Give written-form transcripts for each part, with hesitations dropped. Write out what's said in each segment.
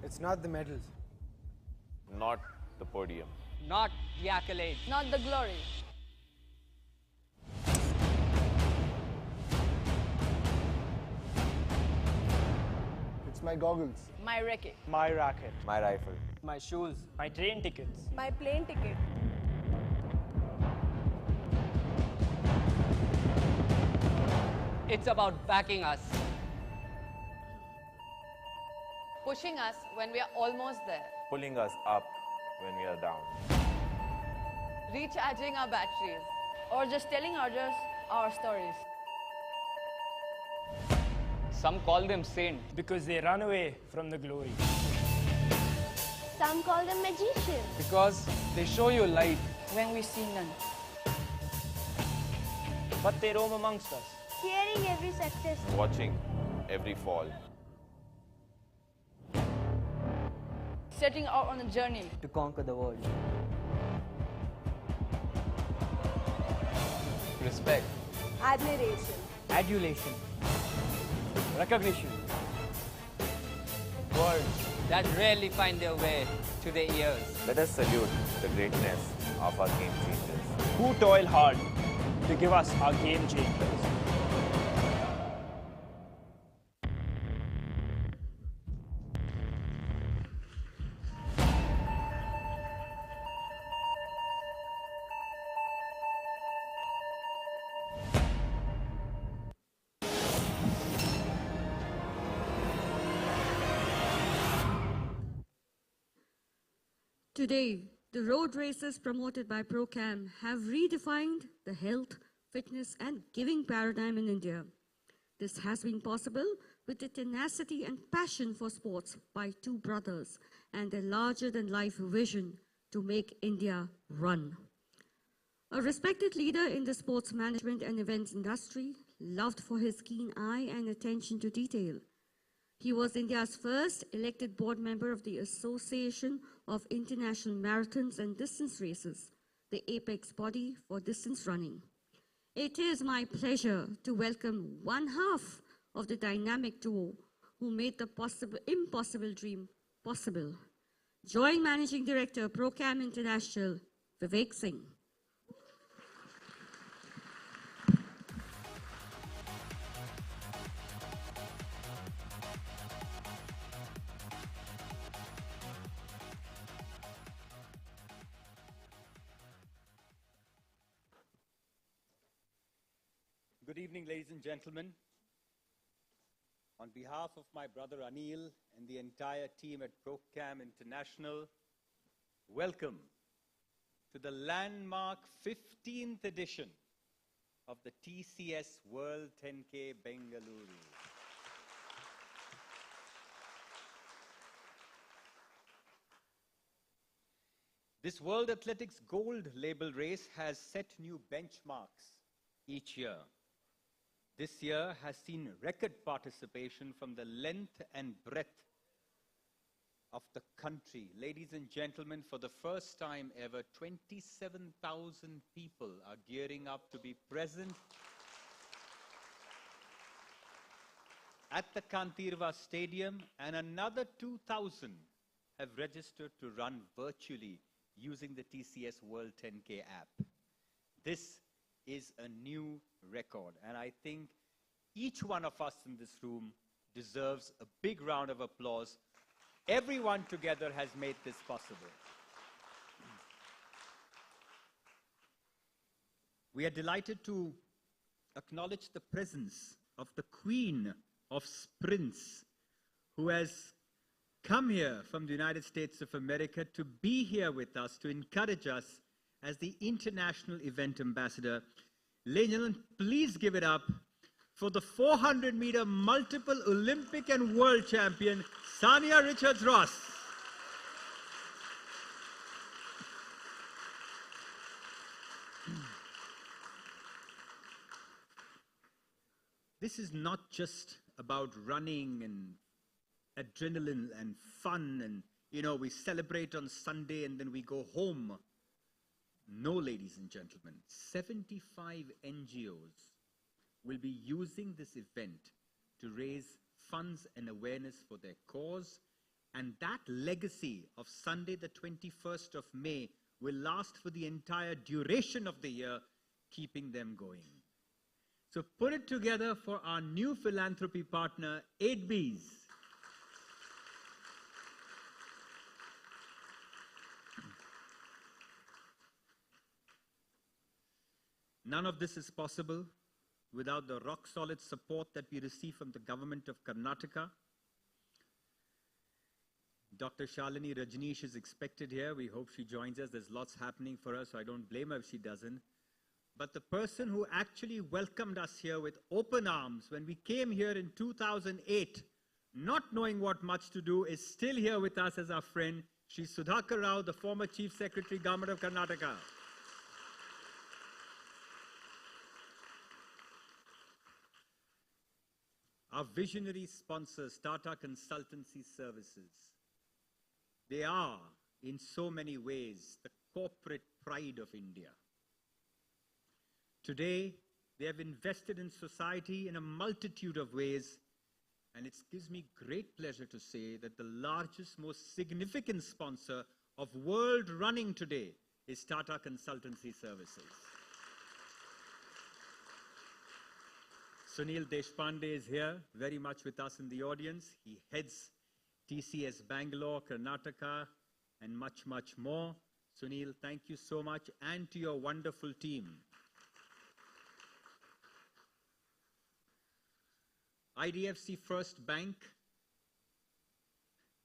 It's not the medals. Not the podium. Not the accolades. Not the glory. It's my goggles. My racket. My racket. My rifle. My shoes. My train tickets. My plane ticket. It's about backing us. Pushing us when we are almost there. Pulling us up when we are down. Recharging our batteries. Or just telling others our stories. Some call them saints because they run away from the glory. Some call them magicians. Because they show you light, When we see none. but they roam amongst us. Cheering every success. Watching every fall. Setting out on a journey. To conquer the world. Respect. Admiration. Adulation. Recognition. Words that rarely find their way to their ears. Let us salute the greatness of our game changers. Who toil hard to give us our game changers. Today, the road races promoted by ProCam have redefined the health, fitness, and giving paradigm in India. This has been possible with the tenacity and passion for sports by two brothers and their larger-than-life vision to make India run. A respected leader in the sports management and events industry, loved for his keen eye and attention to detail. He was India's first elected board member of the Association of International Marathons and Distance Races, the apex body for distance running. It is my pleasure to welcome one half of the dynamic duo who made the impossible dream possible. Joint Managing Director, ProCam International, Vivek Singh. Good evening, ladies and gentlemen. On behalf of my brother Anil and the entire team at ProCam International, welcome to the landmark 15th edition of the TCS World 10K Bengaluru. This World Athletics Gold Label race has set new benchmarks each year. This year has seen record participation from the length and breadth of the country. Ladies and gentlemen, for the first time ever, 27,000 people are gearing up to be present at the Kantirva Stadium, and another 2,000 have registered to run virtually using the TCS World 10K app. This is a new record, and I think each one of us in this room deserves a big round of applause. Everyone together has made this possible. We are delighted to acknowledge the presence of the Queen of Sprints, who has come here from the United States of America to be here with us, to encourage us as the International Event Ambassador. Ladies and gentlemen, please give it up for the 400-meter multiple Olympic and world champion, Sania Richards-Ross. This is not just about running and adrenaline and fun and, you know, we celebrate on Sunday and then we go home. No, ladies and gentlemen, 75 NGOs will be using this event to raise funds and awareness for their cause And that legacy of Sunday, the 21st of May, will last for the entire duration of the year, keeping them going. So put it together for our new philanthropy partner, 8Bs. None of this is possible without the rock-solid support that we receive from the government of Karnataka. Dr. Shalini Rajneesh is expected here. We hope she joins us. There's lots happening for her, so I don't blame her if she doesn't. But the person who actually welcomed us here with open arms when we came here in 2008, not knowing what much to do, is still here with us as our friend. She's Sudhakar Rao, the former Chief Secretary, Government of Karnataka. Our visionary sponsors, Tata Consultancy Services. They are, in so many ways, the corporate pride of India. Today, they have invested in society in a multitude of ways, and it gives me great pleasure to say that the largest, most significant sponsor of world running today is Tata Consultancy Services. Sunil Deshpande is here, very much with us in the audience. He heads TCS Bangalore, Karnataka, and much, much more. Sunil, thank you so much, and to your wonderful team. IDFC First Bank,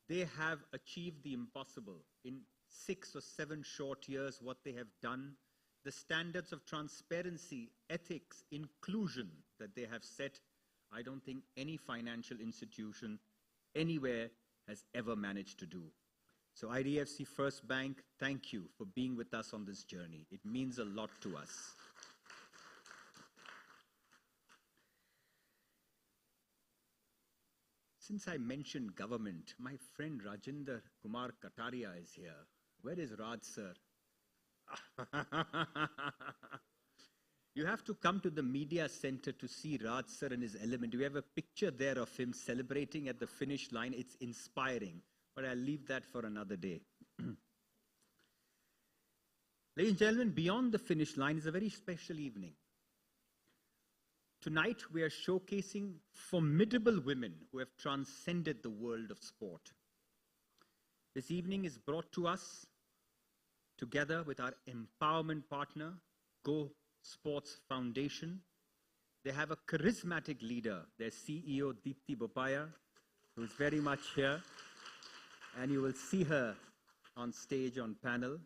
they have achieved the impossible. In 6 or 7 short years, what they have done, the standards of transparency, ethics, inclusion that they have set, I don't think any financial institution anywhere has ever managed to do. So IDFC First Bank, thank you for being with us on this journey. It means a lot to us. Since I mentioned government, my friend Rajinder Kumar Kataria is here. Where is Raj sir? You have to come to the media center to see Raj sir in his element. We have a picture there of him celebrating at the finish line. It's inspiring, but I'll leave that for another day. Ladies and gentlemen, beyond the finish line is a very special evening. Tonight, we are showcasing formidable women who have transcended the world of sport. This evening is brought to us together with our empowerment partner, Go Sports Foundation. They have a charismatic leader, their CEO, Deepthi Bopaya, who is very much here. And you will see her on stage on panel.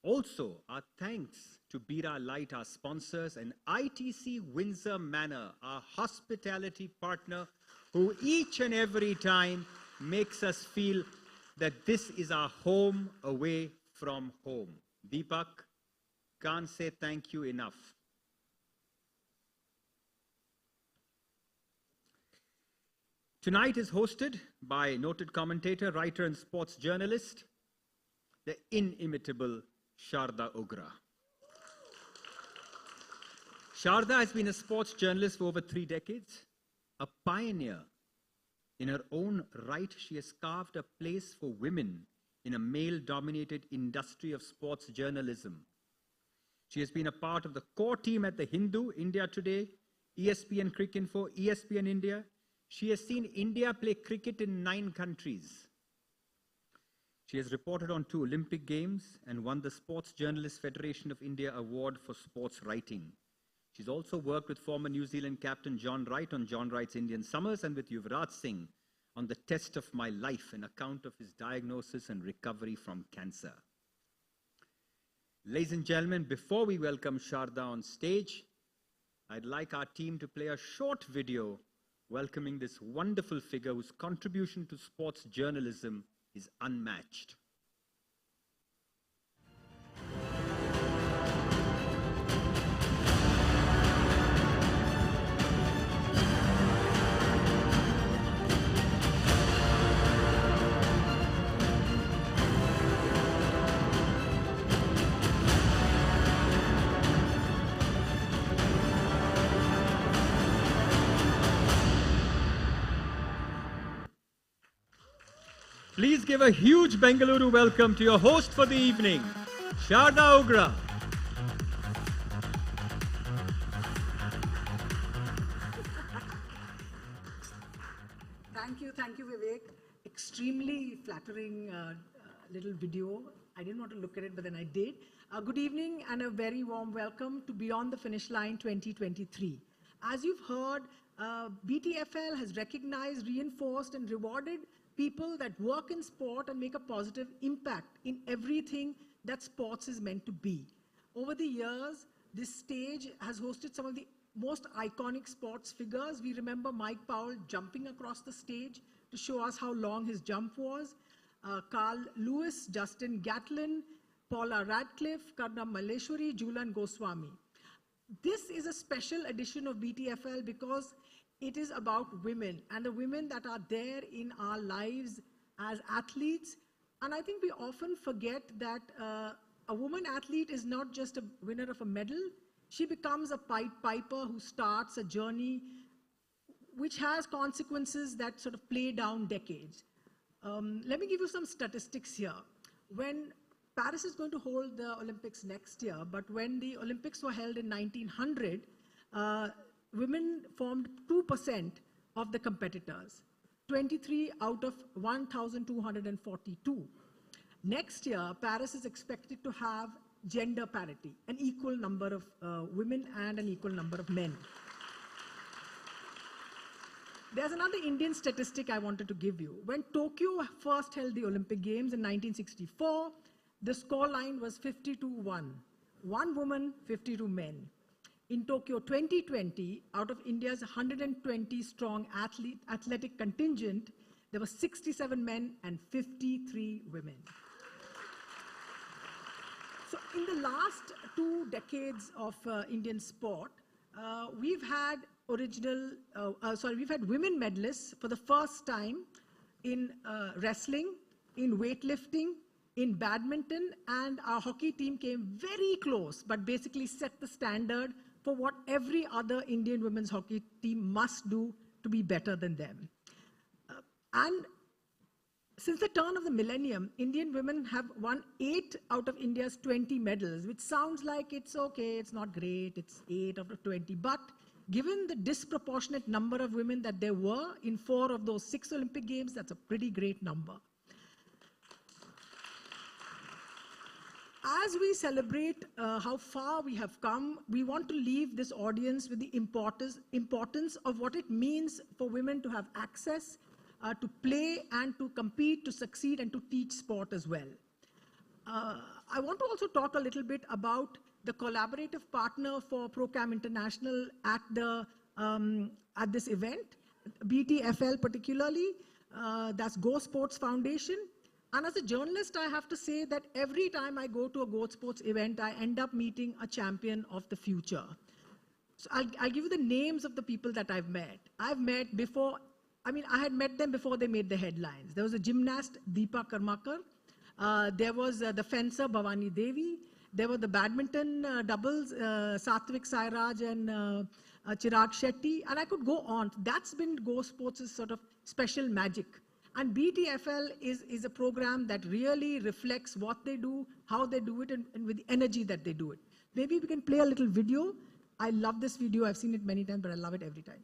Also, our thanks to Bira Light, our sponsors, and ITC Windsor Manor, our hospitality partner, who each and every time makes us feel that this is our home away from home. Deepak, can't say thank you enough. Tonight is hosted by noted commentator, writer, and sports journalist, the inimitable Sharda Ogra. Sharda has been a sports journalist for over 3 decades, a pioneer. In her own right, she has carved a place for women in a male-dominated industry of sports journalism. She has been a part of the core team at The Hindu, India Today, ESPN Cricinfo, ESPN India. She has seen India play cricket in 9 countries. She has reported on 2 Olympic Games and won the Sports Journalists Federation of India Award for sports writing. She's also worked with former New Zealand captain John Wright on John Wright's Indian Summers and with Yuvraj Singh on The Test of My Life, an account of his diagnosis and recovery from cancer. Ladies and gentlemen, before we welcome Sharda on stage, I'd like our team to play a short video welcoming this wonderful figure whose contribution to sports journalism is unmatched. Please give a huge Bengaluru welcome to your host for the evening, Sharda Ugra. Thank you, Vivek. Extremely flattering little video. I didn't want to look at it, but then I did. Good evening and a very warm welcome to Beyond the Finish Line 2023. As you've heard, BTFL has recognized, reinforced, and rewarded people that work in sport and make a positive impact in everything that sports is meant to be. Over the years, this stage has hosted some of the most iconic sports figures. We remember Mike Powell jumping across the stage to show us how long his jump was. Carl Lewis, Justin Gatlin, Paula Radcliffe, Karnam Malleshwari, Julian Goswami. This is a special edition of BTFL because it is about women and the women that are there in our lives as athletes. And I think we often forget that a woman athlete is not just a winner of a medal. She becomes a Pied Piper who starts a journey which has consequences that sort of play down decades. Let me give you some statistics here. When Paris is going to hold the Olympics next year, but when the Olympics were held in 1900, women formed 2% of the competitors, 23 out of 1,242. Next year, Paris is expected to have gender parity, an equal number of women and an equal number of men. There's another Indian statistic I wanted to give you. When Tokyo first held the Olympic Games in 1964, the scoreline was 52-1. One woman, 52 men. In Tokyo 2020, out of India's 120-strong athletic contingent, there were 67 men and 53 women. So in the last 2 decades of Indian sport, we've had women medalists for the first time in wrestling, in weightlifting, in badminton, and our hockey team came very close, but basically set the standard for what every other Indian women's hockey team must do to be better than them. And since the turn of the millennium, Indian women have won 8 out of India's 20 medals, which sounds like it's okay, it's not great, it's 8 out of 20. But given the disproportionate number of women that there were in 4 of those 6 Olympic Games, that's a pretty great number. As we celebrate how far we have come, we want to leave this audience with the importance of what it means for women to have access, to play and to compete, to succeed, and to teach sport as well. I want to also talk a little bit about the collaborative partner for ProCam International at this event, BTFL particularly, that's Go Sports Foundation. And as a journalist, I have to say that every time I go to a Go Sports event, I end up meeting a champion of the future. So I'll give you the names of the people that I've met. I had met them before they made the headlines. There was a gymnast, Deepa Karmakar. There was the fencer, Bhavani Devi. There were the badminton doubles, Satvik Sairaj and Chirag Shetty. And I could go on. That's been Go Sports' sort of special magic. And BTFL is a program that really reflects what they do, how they do it, and with the energy that they do it. Maybe we can play a little video. I love this video. I've seen it many times, but I love it every time.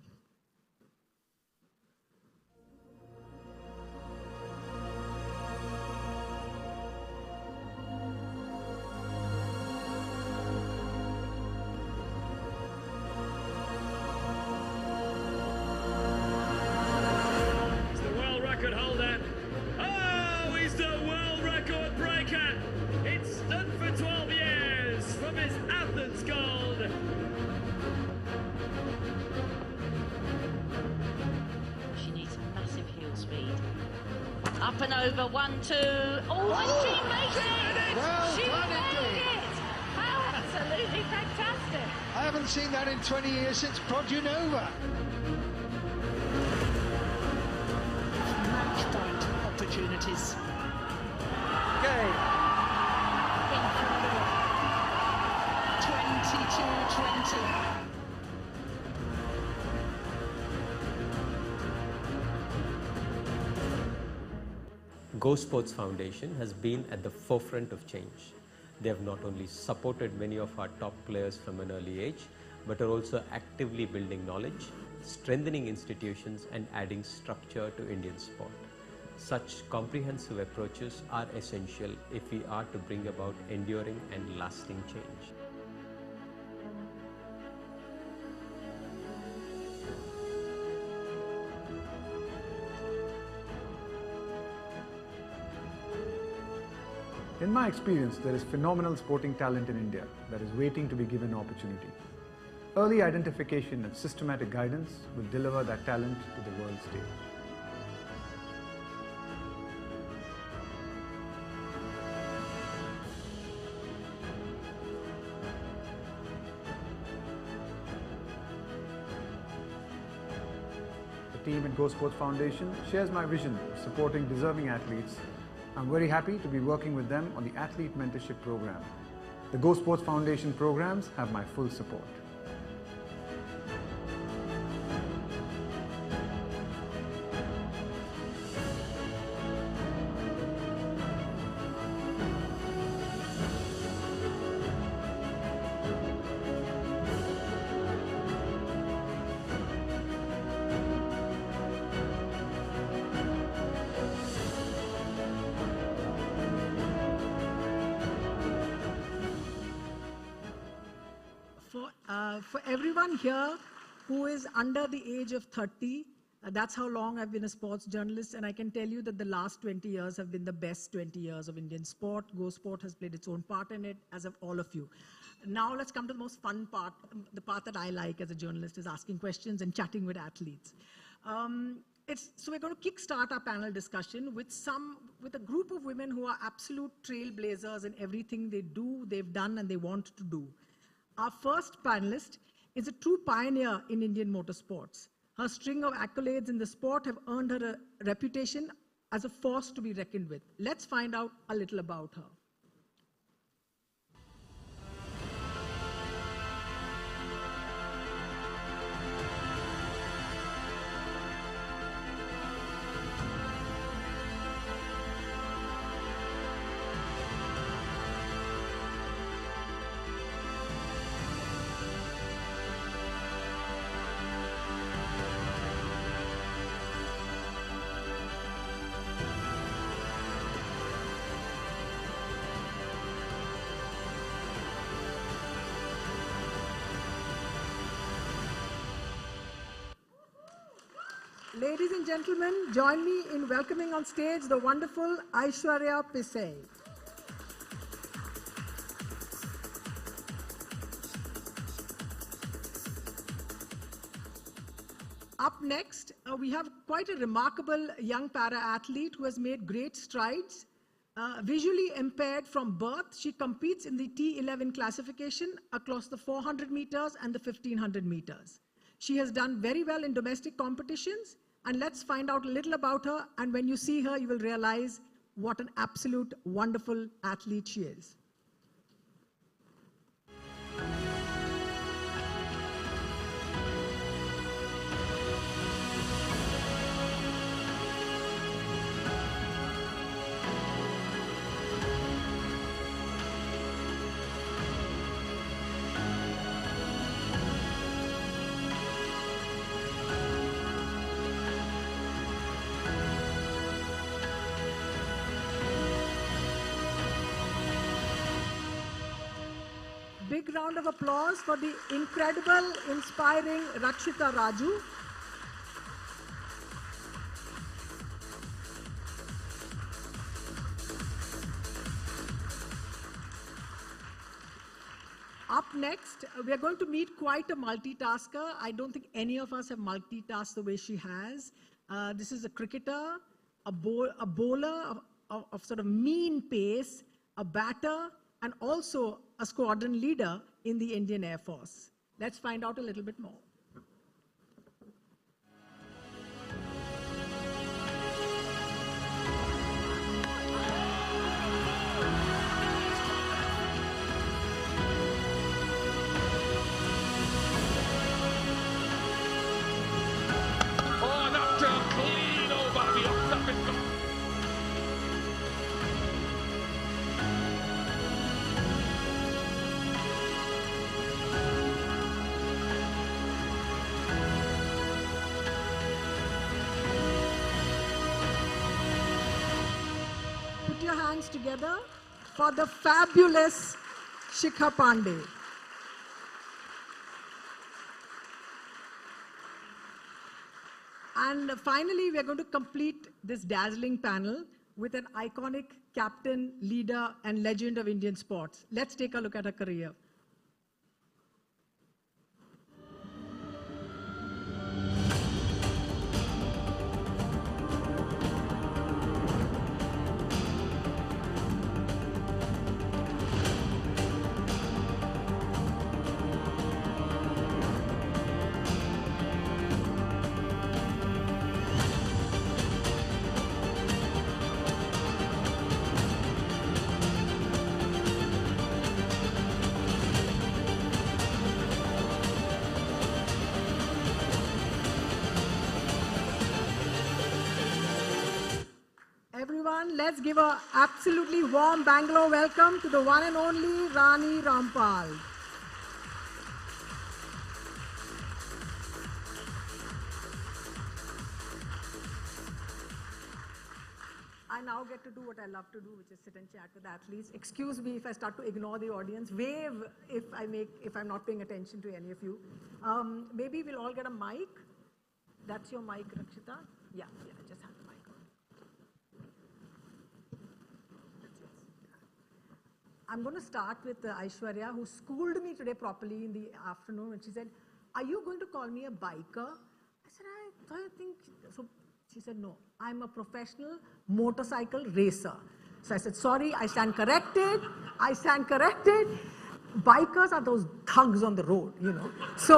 Up and over, 1, 2. Oh, and she makes it! Well She done made indeed. it! How absolutely fantastic! I haven't seen that in 20 years since Podunova. Match point opportunities. Okay. Incredible. 22-20. Go Sports Foundation has been at the forefront of change. They have not only supported many of our top players from an early age, but are also actively building knowledge, strengthening institutions and adding structure to Indian sport. Such comprehensive approaches are essential if we are to bring about enduring and lasting change. In my experience, there is phenomenal sporting talent in India that is waiting to be given opportunity. Early identification and systematic guidance will deliver that talent to the world stage. The team at Go Sports Foundation shares my vision of supporting deserving athletes. I'm very happy to be working with them on the Athlete Mentorship Program. The Go Sports Foundation programs have my full support. For everyone here who is under the age of 30, that's how long I've been a sports journalist, and I can tell you that the last 20 years have been the best 20 years of Indian sport. Go Sport has played its own part in it, as have all of you. Now let's come to the most fun part, the part that I like as a journalist, is asking questions and chatting with athletes. So we're going to kickstart our panel discussion with a group of women who are absolute trailblazers in everything they do, they've done, and they want to do. Our first panelist is a true pioneer in Indian motorsports. Her string of accolades in the sport have earned her a reputation as a force to be reckoned with. Let's find out a little about her. Ladies and gentlemen, join me in welcoming on stage the wonderful Aishwarya Pisay. Up next, we have quite a remarkable young para-athlete who has made great strides. Visually impaired from birth, she competes in the T11 classification across the 400 meters and the 1500 meters. She has done very well in domestic competitions, and let's find out a little about her, and when you see her, you will realize what an absolute wonderful athlete she is. Big round of applause for the incredible, inspiring Rakshita Raju. Up next, we are going to meet quite a multitasker. I don't think any of us have multitasked the way she has. This is a cricketer, a bowler of sort of mean pace, a batter, and also a squadron leader in the Indian Air Force. Let's find out a little bit more. hands together for the fabulous Shikha Pandey. And finally, we are going to complete this dazzling panel with an iconic captain, leader, and legend of Indian sports. Let's take a look at her career. Everyone, let's give an absolutely warm Bangalore welcome to the one and only Rani Rampal. I now get to do what I love to do, which is sit and chat with athletes. Excuse me if I start to ignore the audience. Wave if I'm not paying attention to any of you. Maybe we'll all get a mic. That's your mic, Rakshita? Yeah, just have the mic on. I'm going to start with Aishwarya, who schooled me today properly in the afternoon, and she said, "Are you going to call me a biker?" I said, I think so. She said, "No, I'm a professional motorcycle racer." So I said, "Sorry, I stand corrected. I stand corrected. Bikers are those thugs on the road, you know." So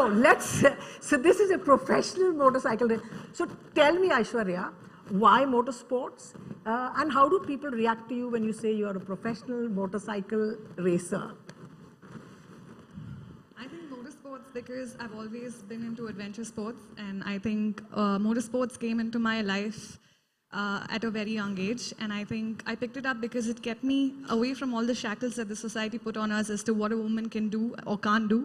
so this is a professional motorcycle racer. So tell me, Aishwarya, why motorsports? And how do people react to you when you say you're a professional motorcycle racer? I think motorsports because I've always been into adventure sports, and I think motorsports came into my life at a very young age, and I think I picked it up because it kept me away from all the shackles that the society put on us as to what a woman can do or can't do.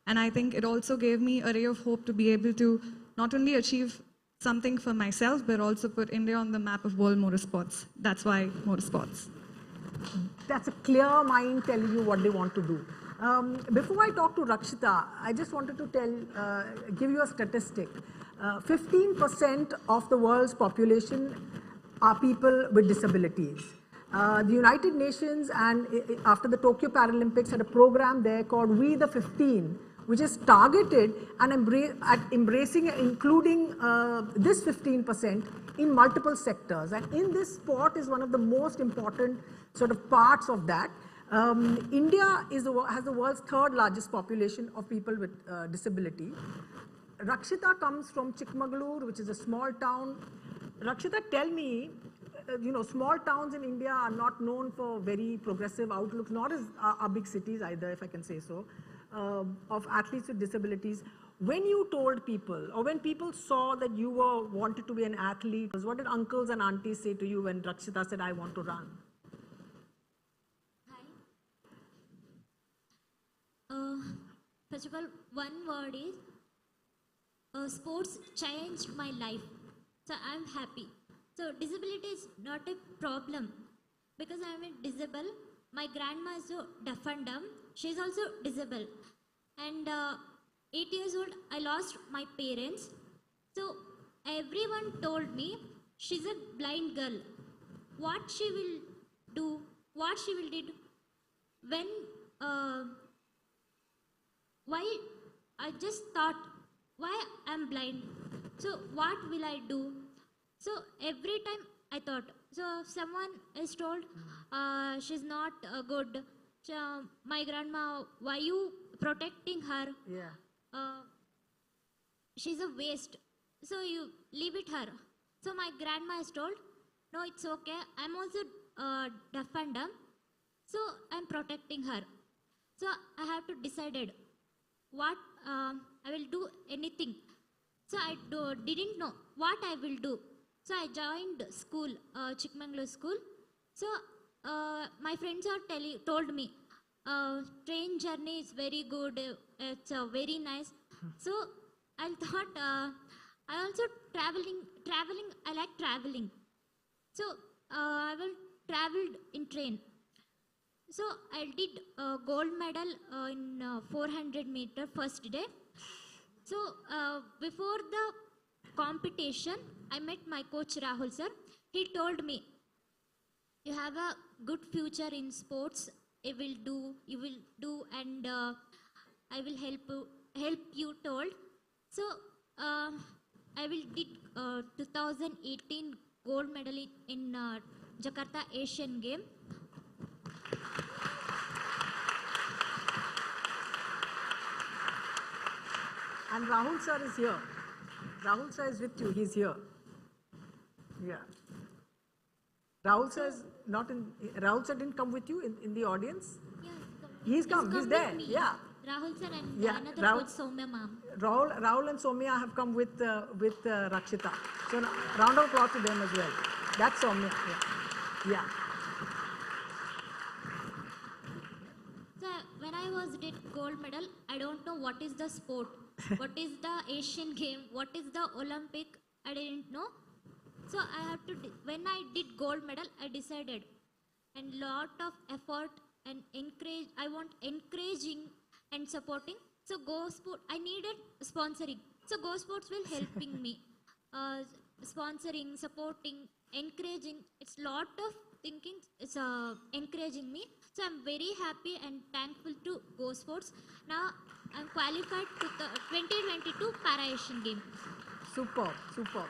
And I think it also gave me a ray of hope to be able to not only achieve something for myself, but also put India on the map of world motorsports. That's why motorsports. That's a clear mind telling you what they want to do. Before I talk to Rakshita, I just wanted to give you a statistic. 15% of the world's population are people with disabilities. The United Nations and after the Tokyo Paralympics had a program there called We the 15, which is targeted and embracing and including this 15% in multiple sectors. And in this sport is one of the most important sort of parts of that. India has the world's third largest population of people with disability. Rakshita comes from Chikmagalur, which is a small town. Rakshita, tell me, small towns in India are not known for very progressive outlooks, not as our big cities either, if I can say so, of athletes with disabilities. When you told people, or when people saw that you wanted to be an athlete, what did uncles and aunties say to you when Rakshita said, "I want to run"? Hi. First of all, one word is, sports changed my life. So I'm happy. So disability is not a problem because I'm disabled. My grandma is deaf and dumb. She's also disabled. And 8 years old, I lost my parents. So everyone told me she's a blind girl. What she will do, what she will do when, why I just thought, why I'm blind? So what will I do? So every time I thought, so someone is told she's not good. So my grandma, why you protecting her? Yeah. She's a waste. So you leave it her. So my grandma is told, no, it's okay. I'm also deaf and dumb. So I'm protecting her. So I have to decide what I will do anything. So I didn't know what I will do. So I joined school, Chikmagalur school. So my friends are told me, train journey is very good. It's very nice. So I thought, I also traveling. I like traveling. So I will traveled in train. So I did gold medal in 400 meter first day. So before the competition, I met my coach Rahul sir. He told me, you have a good future in sports. You will do, and I will help you. Told. So I will did 2018 gold medal in Jakarta Asian Game. And Rahul sir is here. Rahul sir is with you. He's here. Yeah. Rahul sir is not in. Rahul sir didn't come with you in the audience. Yeah, He's come. He's there. with me. Yeah. Rahul sir and Yeah, another Rahul- coach Soumya ma'am. Rahul and Soumya have come with Rakshita. So round of applause to them as well. That's Soumya. Yeah. Yeah. So when I was did gold medal, I don't know what is the sport, what is the Asian game, what is the Olympic. I didn't know. So I have to. When I did gold medal, I decided, and lot of effort and encourage. I want encouraging and supporting. So Go Sport. I needed sponsoring. So Go Sports will helping me, sponsoring, supporting, encouraging. It's lot of thinking. It's encouraging me. So I'm very happy and thankful to Go Sports. Now I'm qualified to the 2022 Para Asian Game. Superb. Superb.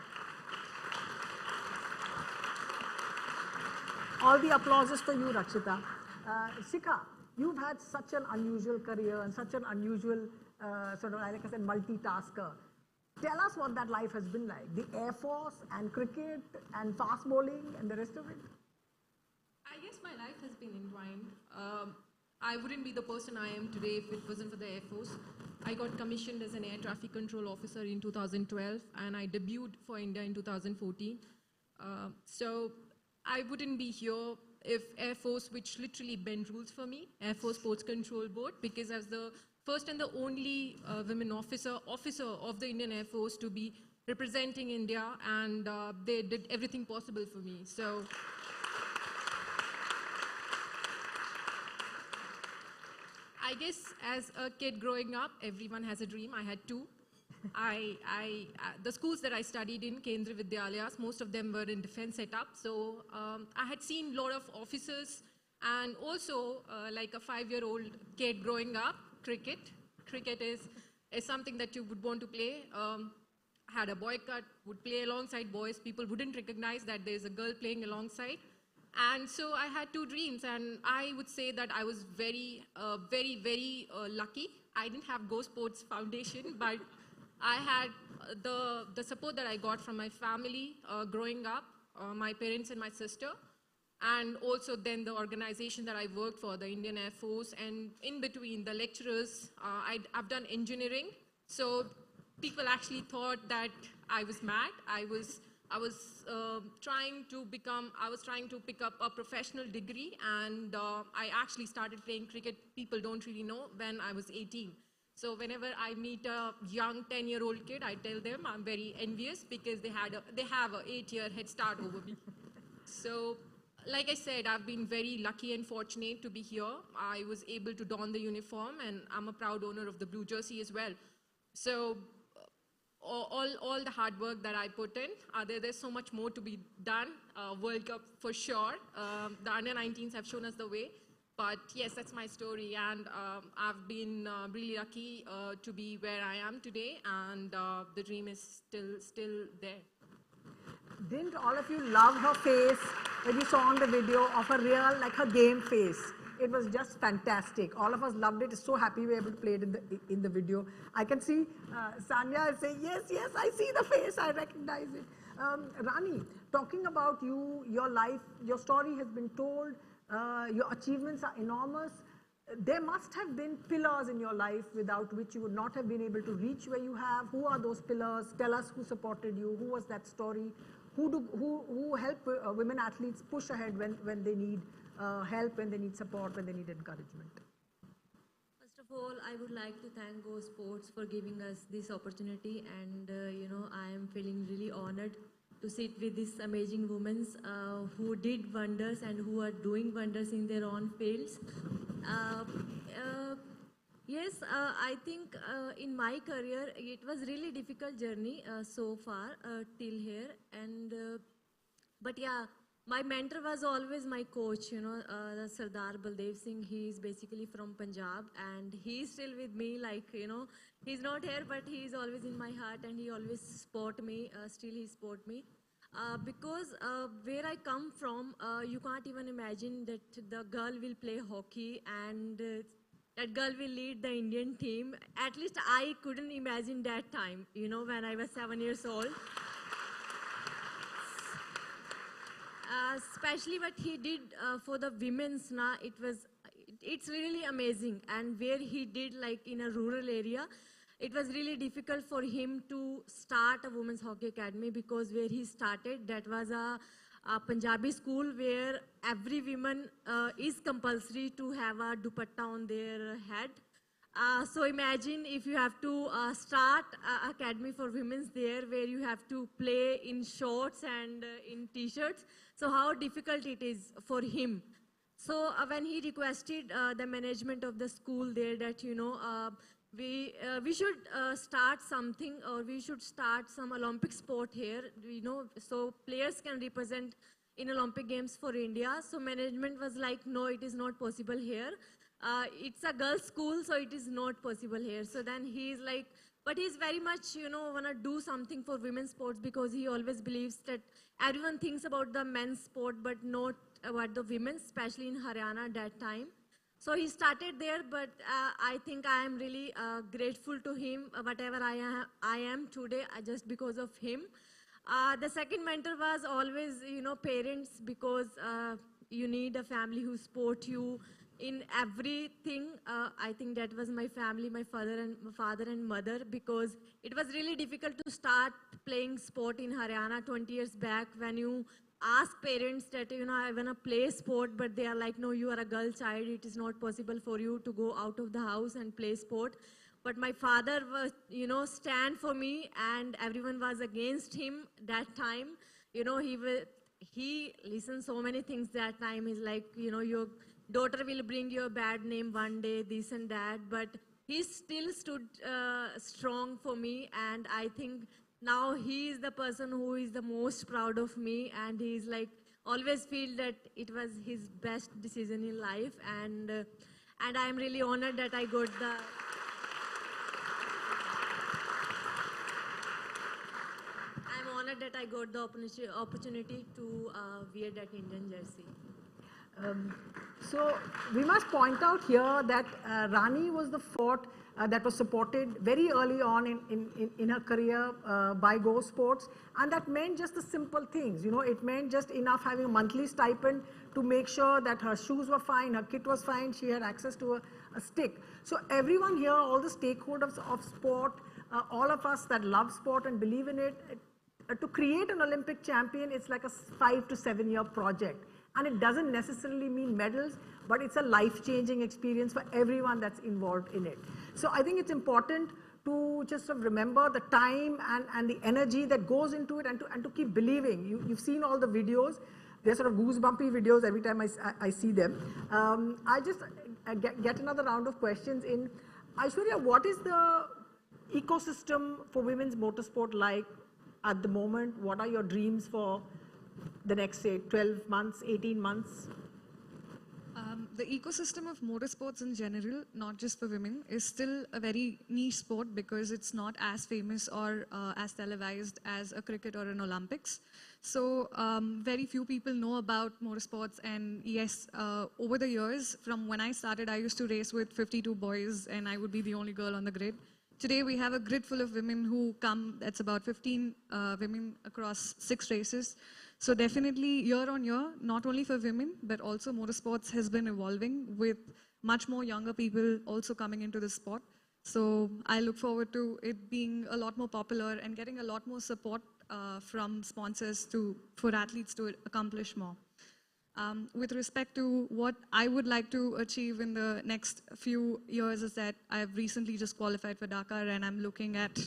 All the applauses for you, Rakshita. Shikha, you've had such an unusual career and such an unusual sort of, like I said, multitasker. Tell us what that life has been like. The Air Force and cricket and fast bowling and the rest of it. I guess my life has been entwined. I wouldn't be the person I am today if it wasn't for the Air Force. I got commissioned as an air traffic control officer in 2012 and I debuted for India in 2014. So I wouldn't be here if Air Force, which literally bent rules for me, Air Force Sports Control Board, because I was the first and the only women officer of the Indian Air Force to be representing India, and they did everything possible for me. So I guess as a kid growing up, everyone has a dream. I had two. The schools that I studied in, Kendra Vidyalayas, most of them were in defense setup. So I had seen a lot of officers and also like a 5-year-old kid growing up, cricket. Cricket is something that you would want to play. Had a boycott, would play alongside boys. People wouldn't recognize that there's a girl playing alongside. And so I had two dreams, and I would say that I was very, very lucky. I didn't have Go Sports Foundation, but I had the support that I got from my family growing up, my parents and my sister, and also then the organization that I worked for, the Indian Air Force, and in between the lecturers, I've done engineering. So people actually thought that I was mad. I was trying to pick up a professional degree, and I actually started playing cricket. People don't really know when I was 18. So whenever I meet a young 10-year-old kid, I tell them I'm very envious because they have a 8-year head start over me. So, like I said, I've been very lucky and fortunate to be here. I was able to don the uniform, and I'm a proud owner of the blue jersey as well. So all the hard work that I put in, there's so much more to be done. World Cup for sure. The under-19s have shown us the way. But yes, that's my story, and I've been really lucky to be where I am today, and the dream is still there. Didn't all of you love her face when you saw on the video of her real, like her game face? It was just fantastic. All of us loved it. So happy we were able to play it in the video. I can see Sanya is saying, yes, I see the face, I recognize it. Rani, talking about you, your life, your story has been told. Your achievements are enormous. There must have been pillars in your life without which you would not have been able to reach where you have. Who are those pillars? Tell us who supported you. Who was that story? Who help women athletes push ahead when they need help, when they need support, when they need encouragement? First of all, I would like to thank Go Sports for giving us this opportunity, and I am feeling really honored to sit with these amazing women who did wonders and who are doing wonders in their own fields. Yes, I think in my career it was really difficult journey so far till here, and but yeah, my mentor was always my coach. The Sardar Baldev Singh. He is basically from Punjab, and he's still with me. Like he's not here, but he's always in my heart, and he always support me. Still, he support me. Because where I come from, you can't even imagine that the girl will play hockey and that girl will lead the Indian team. At least I couldn't imagine that time, when I was 7 years old. Especially what he did for the women's, it's really amazing. And where he did, like in a rural area, it was really difficult for him to start a women's hockey academy, because where he started, that was a Punjabi school where every woman is compulsory to have a dupatta on their head. So imagine if you have to start an academy for women's there, where you have to play in shorts and in t-shirts. So how difficult it is for him. So when he requested the management of the school there that, we should start something, or we should start some Olympic sport here, so players can represent in Olympic Games for India. So management was like, no, it is not possible here. It's a girls' school, so it is not possible here. So then he's like, but he's very much, want to do something for women's sports, because he always believes that everyone thinks about the men's sport, but not about the women's, especially in Haryana at that time. So he started there, but I think I am really grateful to him, whatever I am today, just because of him. The second mentor was always, parents, because you need a family who support you in everything. I think that was my family, my father and mother, because it was really difficult to start playing sport in Haryana 20 years back, when you ask parents that, I want to play sport, but they are like, no, you are a girl child. It is not possible for you to go out of the house and play sport. But my father was, stand for me, and everyone was against him that time. He listened so many things that time. He's like, your daughter will bring you a bad name one day, this and that. But he still stood strong for me, and I think now he is the person who is the most proud of me, and he's like, always feel that it was his best decision in life, and I am really honored that I got the. I'm honored that I got the opportunity to wear that Indian jersey. So we must point out here that Rani was the fort that was supported very early on in her career by Go Sports, and that meant just the simple things. It meant just enough having a monthly stipend to make sure that her shoes were fine, her kit was fine, she had access to a stick. So everyone here, all the stakeholders of sport, all of us that love sport and believe in it, to create an Olympic champion, it's like a 5 to 7 year project. And it doesn't necessarily mean medals, but it's a life-changing experience for everyone that's involved in it. So I think it's important to just sort of remember the time and the energy that goes into it, and to keep believing. You've seen all the videos. They're sort of goosebumpy videos every time I see them. I just get another round of questions in. Aishwarya, what is the ecosystem for women's motorsport like at the moment? What are your dreams for the next, say, 12 months, 18 months? The ecosystem of motorsports in general, not just for women, is still a very niche sport, because it's not as famous or as televised as a cricket or an Olympics. So very few people know about motorsports, and yes, over the years, from when I started, I used to race with 52 boys, and I would be the only girl on the grid. Today we have a grid full of women who come. That's about 15 women across 6 races. So definitely year on year, not only for women, but also motorsports has been evolving with much more younger people also coming into the sport. So I look forward to it being a lot more popular and getting a lot more support from sponsors for athletes to accomplish more. With respect to what I would like to achieve in the next few years, is that I've recently just qualified for Dakar, and I'm looking at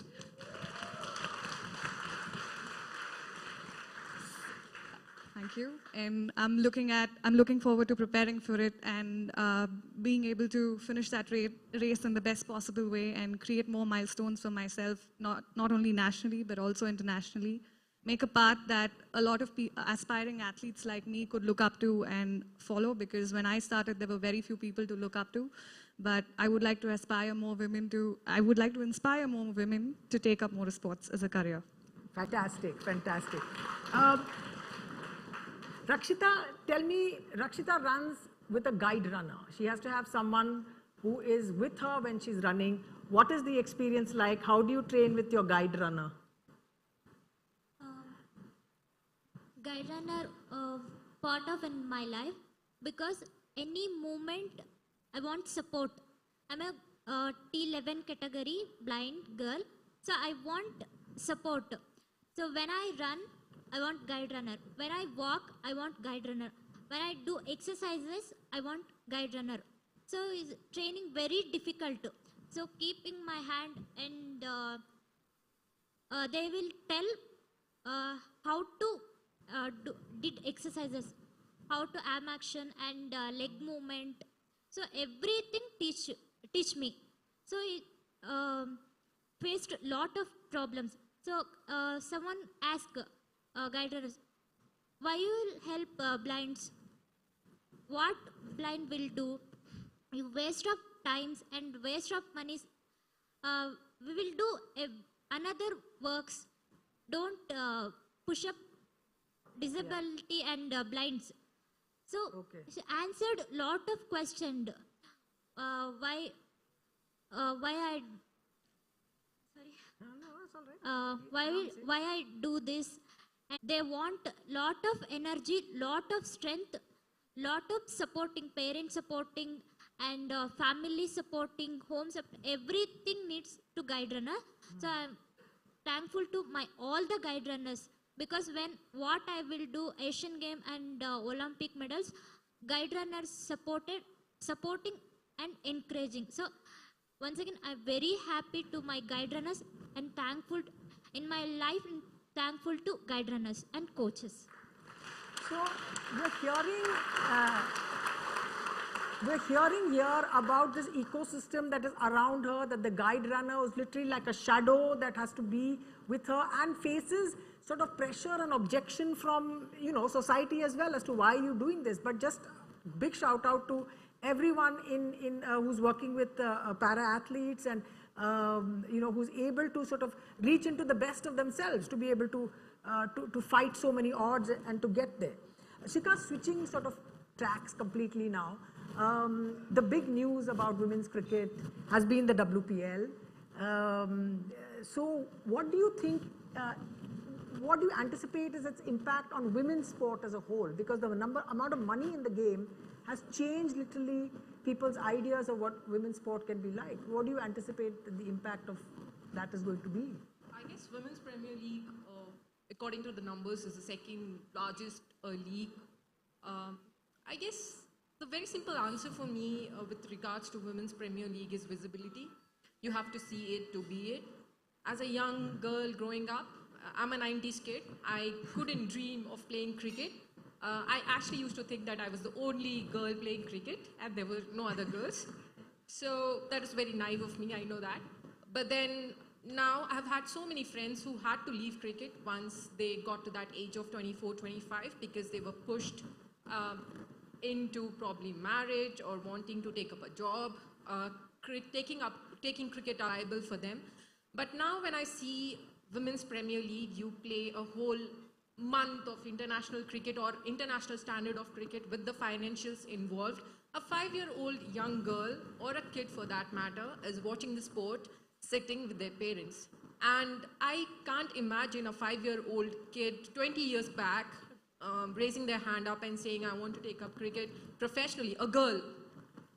Thank you. And I'm looking forward to preparing for it and being able to finish that race in the best possible way and create more milestones for myself, not only nationally, but also internationally. Make a path that a lot of aspiring athletes like me could look up to and follow, because when I started, there were very few people to look up to. But I would like to inspire more women to take up motorsports as a career. Fantastic, fantastic. Rakshita, tell me, Rakshita runs with a guide runner. She has to have someone who is with her when she's running. What is the experience like? How do you train with your guide runner? Guide runner part of in my life, because any movement I want support. I'm a T11 category blind girl, so I want support. So when I run, I want guide runner. When I walk, I want guide runner. When I do exercises, I want guide runner. So is training very difficult. So keeping my hand and they will tell how to did exercises, how to arm action and leg movement. So everything teach me. So it faced a lot of problems. So someone asked guiders, why you will help blinds? What blind will do? You waste of times and waste of monies. We will do another works. Don't push up disability and blinds. So she answered lot of questions. Why I sorry. No, it's all right. Why I do this? And they want lot of energy, lot of strength, lot of supporting, parents supporting, and family supporting, home support. Everything needs to guide runner. So I'm thankful to all the guide runners, because when what I will do Asian Game and Olympic medals, guide runners supporting and encouraging. So once again, I'm very happy to my guide runners and thankful in my life, and thankful to guide runners and coaches. So we're hearing here about this ecosystem that is around her, that the guide runner is literally like a shadow that has to be with her and faces sort of pressure and objection from, society as well as to why you're doing this. But just big shout out to everyone who's working with para athletes and who's able to sort of reach into the best of themselves to be able to fight so many odds and to get there. Shika, switching sort of tracks completely now. The big news about women's cricket has been the WPL. So what do you think, what do you anticipate is its impact on women's sport as a whole? Because the amount of money in the game has changed literally people's ideas of what women's sport can be like. What do you anticipate that the impact of that is going to be? I guess Women's Premier League, according to the numbers, is the second largest league. I guess the very simple answer for me with regards to Women's Premier League is visibility. You have to see it to be it. As a young girl growing up, I'm a 90s kid. I couldn't dream of playing cricket. I actually used to think that I was the only girl playing cricket and there were no other girls. So that was very naive of me, I know that. But then now I've had so many friends who had to leave cricket once they got to that age of 24, 25 because they were pushed into probably marriage or wanting to take up a job, taking cricket liable for them. But now when I see Women's Premier League, you play a whole month of international cricket or international standard of cricket with the financials involved. A 5-year-old young girl or a kid for that matter is watching the sport sitting with their parents. And I can't imagine a 5-year-old kid 20 years back raising their hand up and saying, I want to take up cricket professionally, a girl.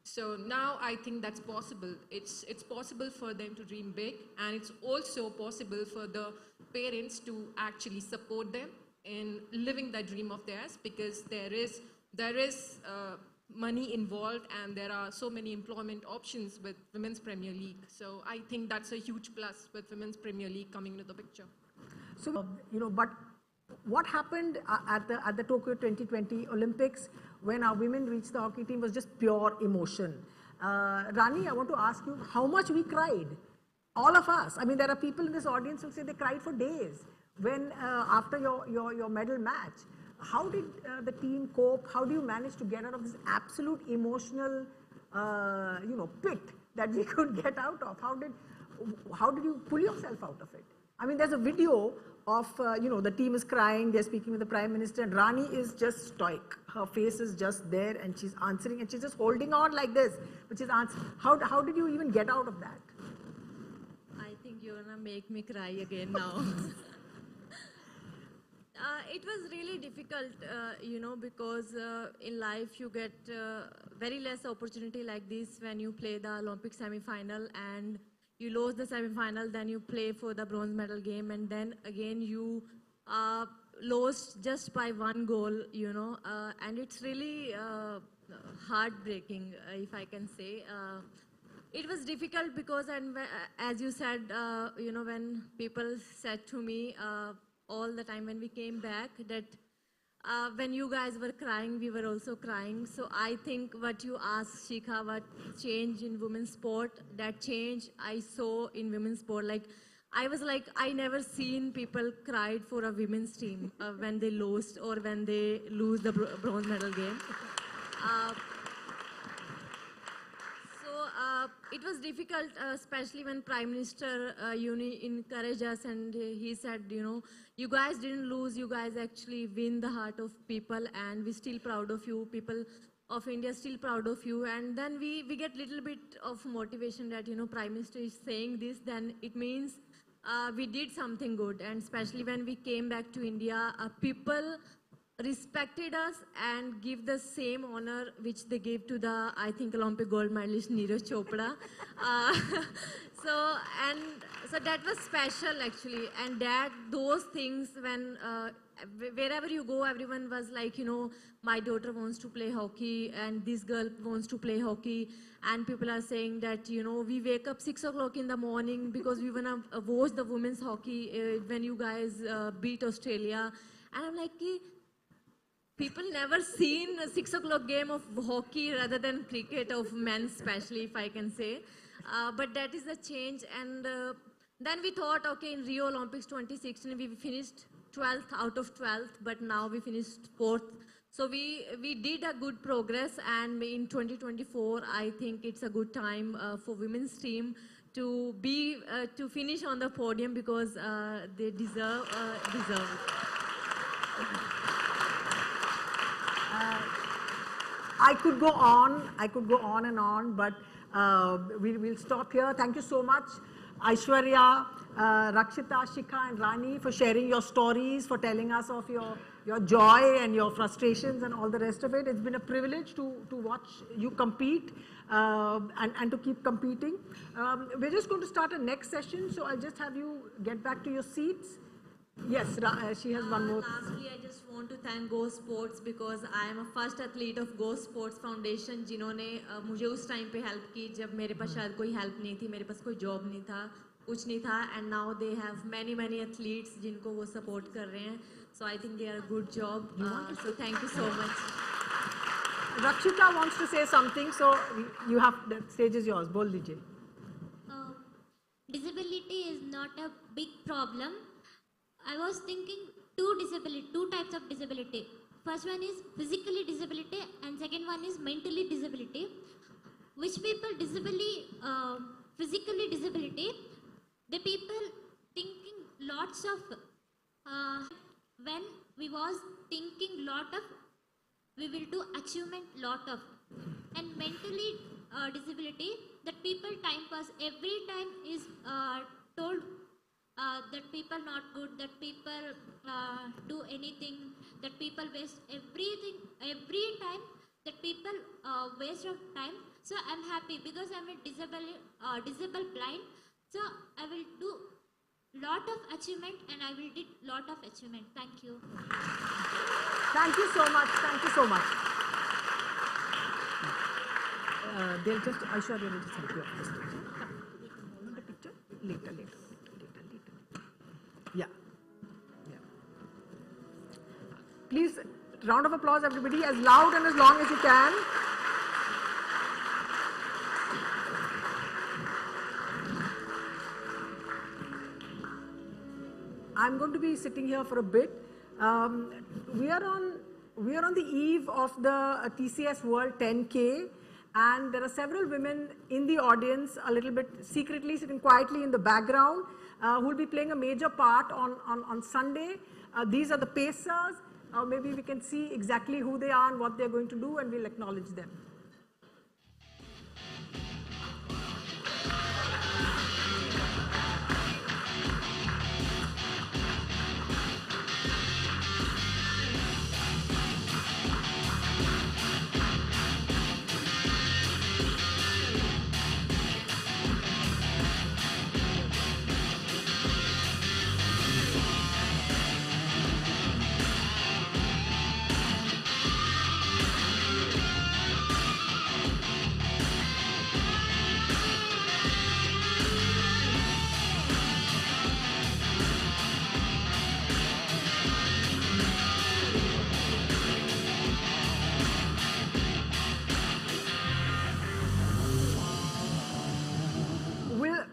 So now I think that's possible. It's possible for them to dream big, and it's also possible for the parents to actually support them in living that dream of theirs, because there is money involved and there are so many employment options with Women's Premier League. So I think that's a huge plus with Women's Premier League coming into the picture. So, but what happened at the Tokyo 2020 Olympics when our women reached the hockey team was just pure emotion. Rani, I want to ask you how much we cried. All of us. I mean, there are people in this audience who say they cried for days when after your medal match. How did the team cope? How do you manage to get out of this absolute emotional, pit that we could get out of? How did you pull yourself out of it? I mean, there's a video of, the team is crying, they're speaking with the Prime Minister, and Rani is just stoic. Her face is just there, and she's answering, and she's just holding on like this, which is answering. How did you even get out of that? I think you're gonna make me cry again now. It was really difficult, because in life you get very less opportunity like this when you play the Olympic semi-final and you lose the semi-final, then you play for the bronze medal game, and then again you lost just by one goal, and it's really heartbreaking, if I can say. It was difficult because, as you said, when people said to me all the time when we came back that when you guys were crying, we were also crying. So I think what you asked, Shikha, what change in women's sport, that change I saw in women's sport. Like, I was like, I never seen people cried for a women's team when they lost or when they lose the bronze medal game. It was difficult, especially when Prime Minister encouraged us, and he said, you guys didn't lose, you guys actually win the heart of people, and we're still proud of you. People of India still proud of you. And then we get little bit of motivation that, Prime Minister is saying this, then it means we did something good. And especially when we came back to India, people respected us and give the same honor which they gave to the, I think, Olympic gold medalist Neeraj Chopra. So that was special actually, and those things when wherever you go, everyone was like, my daughter wants to play hockey and this girl wants to play hockey, and people are saying that, we wake up 6 o'clock in the morning because we want to watch the women's hockey when you guys beat Australia. And I'm like, people never seen a 6 o'clock game of hockey rather than cricket, of men especially, if I can say. But that is a change. And then we thought, okay, in Rio Olympics 2016, we finished 12th out of 12th, but now we finished 4th. So we did a good progress, and in 2024, I think it's a good time for women's team to finish on the podium because they deserve it. I could go on and on, but we'll stop here. Thank you so much, Aishwarya, Rakshita, Shikha, and Rani, for sharing your stories, for telling us of your joy and your frustrations and all the rest of it. It's been a privilege to watch you compete and to keep competing. We're just going to start a next session, so I'll just have you get back to your seats. Yes, she has one more. Lastly, I just want to thank Go Sports because I am a first athlete of Go Sports Foundation, जिन्होंने मुझे उस time पे help की जब मेरे पास शायद कोई help नहीं थी, मेरे पास कोई जॉब नहीं था, कुछ नहीं था, and now they have many athletes जिनको वो support कर रहे हैं. So I think they are a good job. So thank you so much. Rakshita wants to say something, so you have, the stage is yours. बोल दीजिए. Disability is not a big problem. I was thinking two types of disability. First one is physically disability and second one is mentally disability. Which people physically disability, the people thinking lots of, when we was thinking lot of, we will do achievement lot of. And mentally disability, that people time pass, every time is told that people not good, that people do anything, that people waste everything, every time, that people waste of time. So I'm happy because I'm a disabled blind. So I will do lot of achievement and I will do lot of achievement. Thank you. Thank you so much. Thank you so much. They'll just, Aishwarya will just help you off the stage. Come, the picture? Later. Yeah. round of applause, everybody, as loud and as long as you can. I'm going to be sitting here for a bit. We are on the eve of the TCS World 10K, and there are several women in the audience, a little bit secretly sitting quietly in the background, who will be playing a major part on Sunday. These are the pacers. Maybe we can see exactly who they are and what they're going to do, and we'll acknowledge them.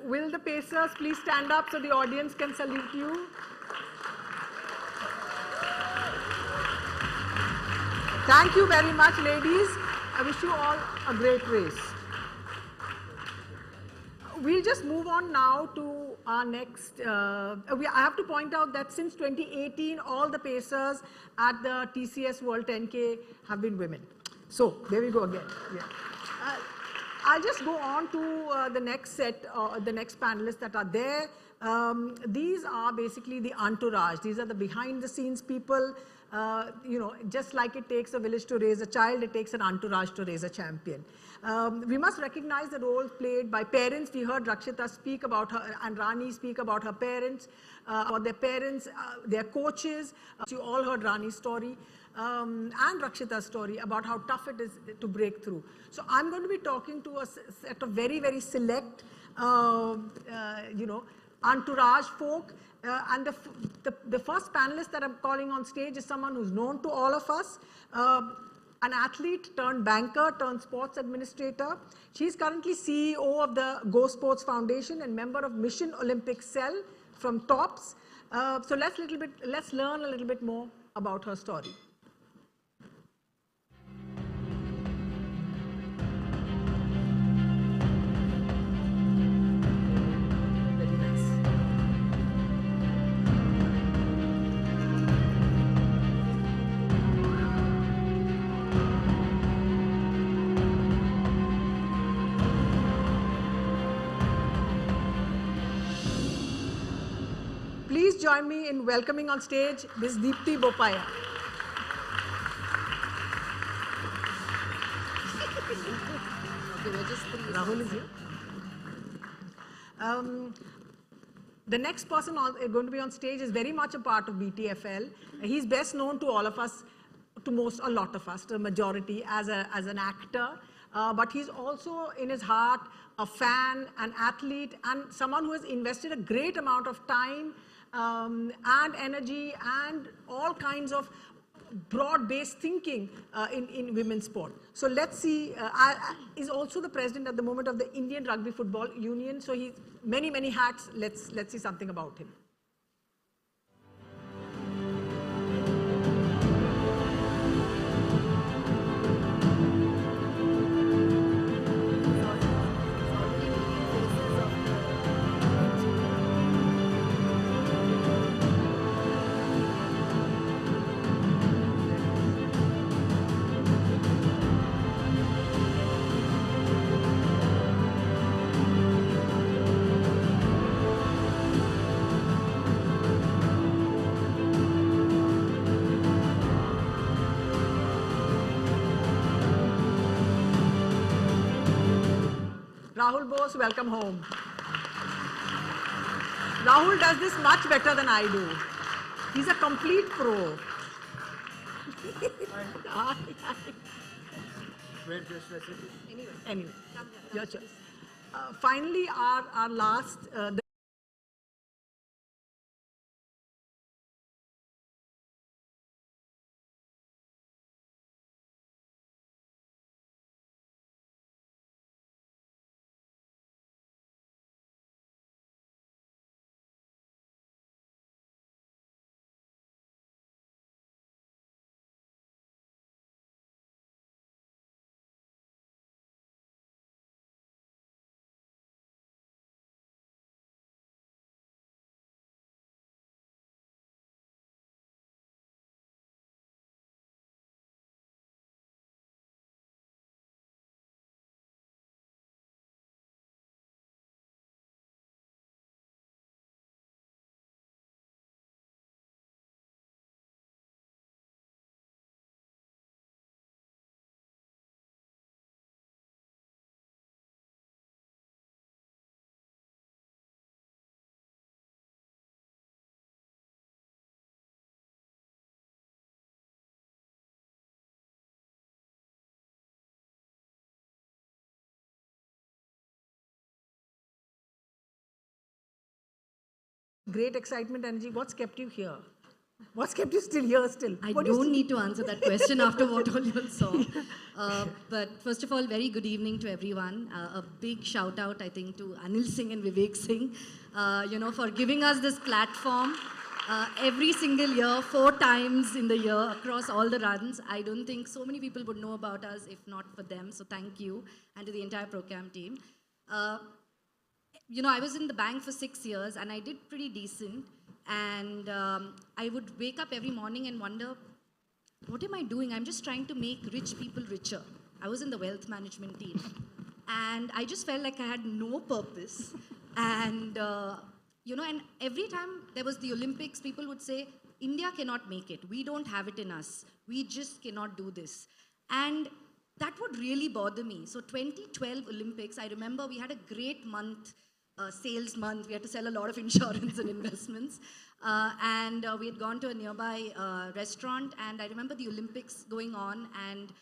Will the pacers please stand up so the audience can salute you? Thank you very much, ladies. I wish you all a great race. We'll just move on now to our next. I have to point out that since 2018, all the pacers at the TCS World 10K have been women. So there we go again. Yeah. I'll just go on to the next set, the next panelists that are there. These are basically the entourage. These are the behind-the-scenes people. Just like it takes a village to raise a child, it takes an entourage to raise a champion. We must recognize the role played by parents. We heard Rakshita speak about her, and Rani speak about her parents, about their parents, their coaches. You all heard Rani's story. And Rakshita's story about how tough it is to break through. So I'm going to be talking to a set of very, very select, entourage folk. And the first panelist that I'm calling on stage is someone who's known to all of us, an athlete turned banker turned sports administrator. She's currently CEO of the Go Sports Foundation and member of Mission Olympic Cell from TOPS. So let's learn a little bit more about her story. Please join me in welcoming on stage Ms. Deepti Bopaya. Rahul is here. The next person going to be on stage is very much a part of BTFL. He's best known to all of us, to a lot of us, to the majority, as an actor. But he's also, in his heart, a fan, an athlete, and someone who has invested a great amount of time and energy and all kinds of broad-based thinking in women's sport. So let's see, is also the president at the moment of the Indian Rugby Football Union. So he's many, many hats. Let's see something about him. Rahul Bose, welcome home. Rahul does this much better than I do. He's a complete pro. Anyway, your choice. Finally, our last, great excitement, energy. What's kept you here? What's kept you still here still? I don't need to answer that question after what all you all saw. But first of all, very good evening to everyone. A big shout out, I think, to Anil Singh and Vivek Singh, for giving us this platform every single year, 4 times in the year, across all the runs. I don't think so many people would know about us if not for them. So thank you, and to the entire program team. I was in the bank for 6 years, and I did pretty decent. And I would wake up every morning and wonder, what am I doing? I'm just trying to make rich people richer. I was in the wealth management team. And I just felt like I had no purpose. And, and every time there was the Olympics, people would say, India cannot make it. We don't have it in us. We just cannot do this. And that would really bother me. So 2012 Olympics, I remember we had a great month, sales month. We had to sell a lot of insurance and investments. And we had gone to a nearby restaurant, and I remember the Olympics going on, and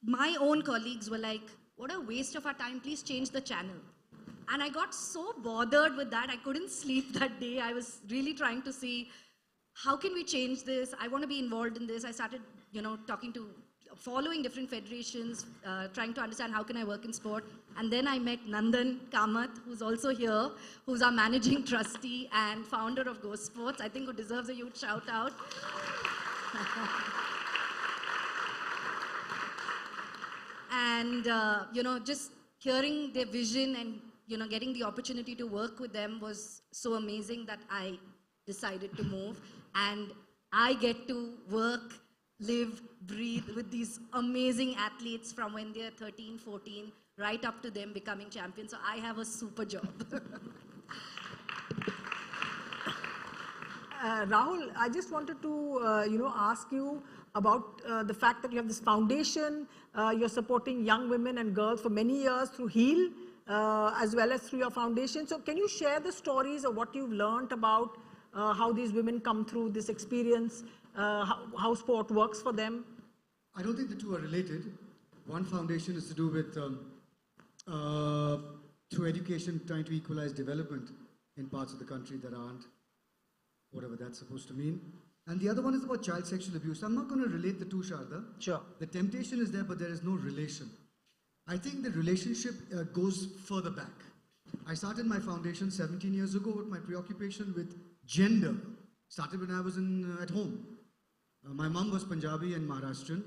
my own colleagues were like, what a waste of our time, please change the channel. And I got so bothered with that, I couldn't sleep that day. I was really trying to see, how can we change this? I want to be involved in this. I started, following different federations, trying to understand how can I work in sport. And then I met Nandan Kamath, who's also here, who's our managing trustee and founder of Go Sports, I think, who deserves a huge shout out. And, just hearing their vision and, getting the opportunity to work with them was so amazing that I decided to move. And I get to work, live, breathe with these amazing athletes from when they're 13, 14, right up to them becoming champions. So I have a super job. Rahul, I just wanted to, ask you about the fact that you have this foundation. You're supporting young women and girls for many years through HEAL, as well as through your foundation. So can you share the stories of what you've learned about how these women come through this experience, how sport works for them? I don't think the two are related. One foundation is to do with, through education, trying to equalize development in parts of the country that aren't, whatever that's supposed to mean. And the other one is about child sexual abuse. I'm not going to relate the two, Sharda. Sure. The temptation is there, but there is no relation. I think the relationship goes further back. I started my foundation 17 years ago with my preoccupation with gender. Started when I was at home. My mom was Punjabi and Maharashtrian.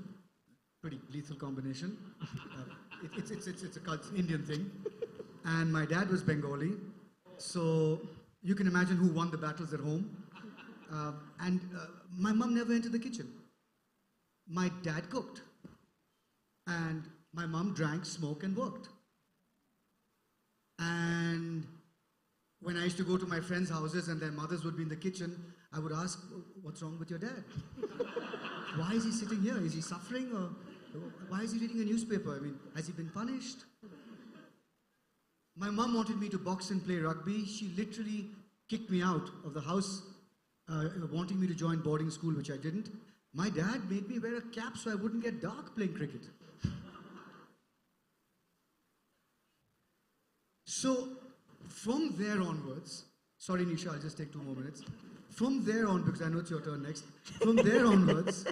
Pretty lethal combination. It's an Indian thing. And my dad was Bengali. So you can imagine who won the battles at home. And my mom never entered the kitchen. My dad cooked. And my mom drank, smoked, and worked. And when I used to go to my friends' houses and their mothers would be in the kitchen, I would ask, what's wrong with your dad? Why is he sitting here? Is he suffering? Or why is he reading a newspaper? I mean, has he been punished? My mom wanted me to box and play rugby. She literally kicked me out of the house, wanting me to join boarding school, which I didn't. My dad made me wear a cap so I wouldn't get dark playing cricket. So, from there onwards, sorry Nisha, I'll just take 2 more minutes. From there on, because I know it's your turn next, from there onwards,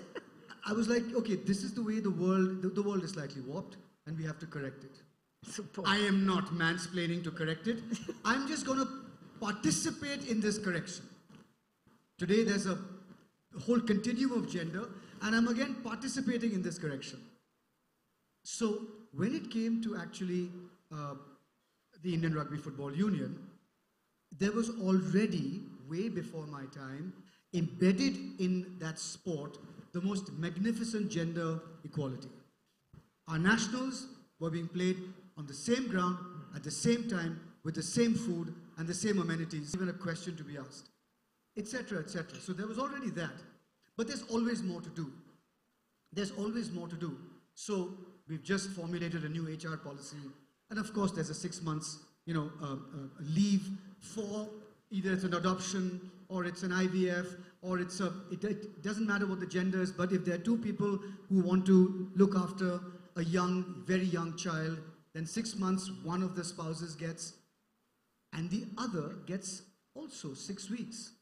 I was like, okay, this is the way the world is slightly warped, and we have to correct it. Super. I am not mansplaining to correct it. I'm just going to participate in this correction. Today there's a whole continuum of gender, and I'm again participating in this correction. So when it came to actually the Indian Rugby Football Union, there was already, way before my time, embedded in that sport the most magnificent gender equality. Our nationals were being played on the same ground, at the same time, with the same food and the same amenities, even a question to be asked, etc., etc. So there was already that. But there's always more to do. There's always more to do. So we've just formulated a new HR policy. And of course, there's a 6 months, leave for either it's an adoption or it's an IVF or it doesn't matter what the gender is, but if there are 2 people who want to look after a young, very young child, then 6 months one of the spouses gets, and the other gets also 6 weeks.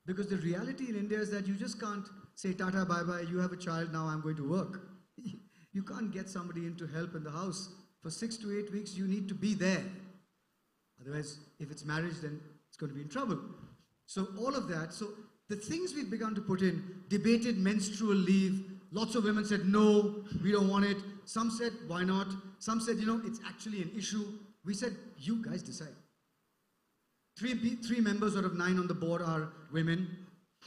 Because the reality in India is that you just can't say, tata, bye-bye, you have a child, now I'm going to work. You can't get somebody in to help in the house. For 6 to 8 weeks, you need to be there. Otherwise, if it's marriage, then it's going to be in trouble. So all of that, so the things we've begun to put in, debated menstrual leave, lots of women said, no, we don't want it. Some said, why not? Some said, it's actually an issue. We said, you guys decide. Three members out of 9 on the board are women.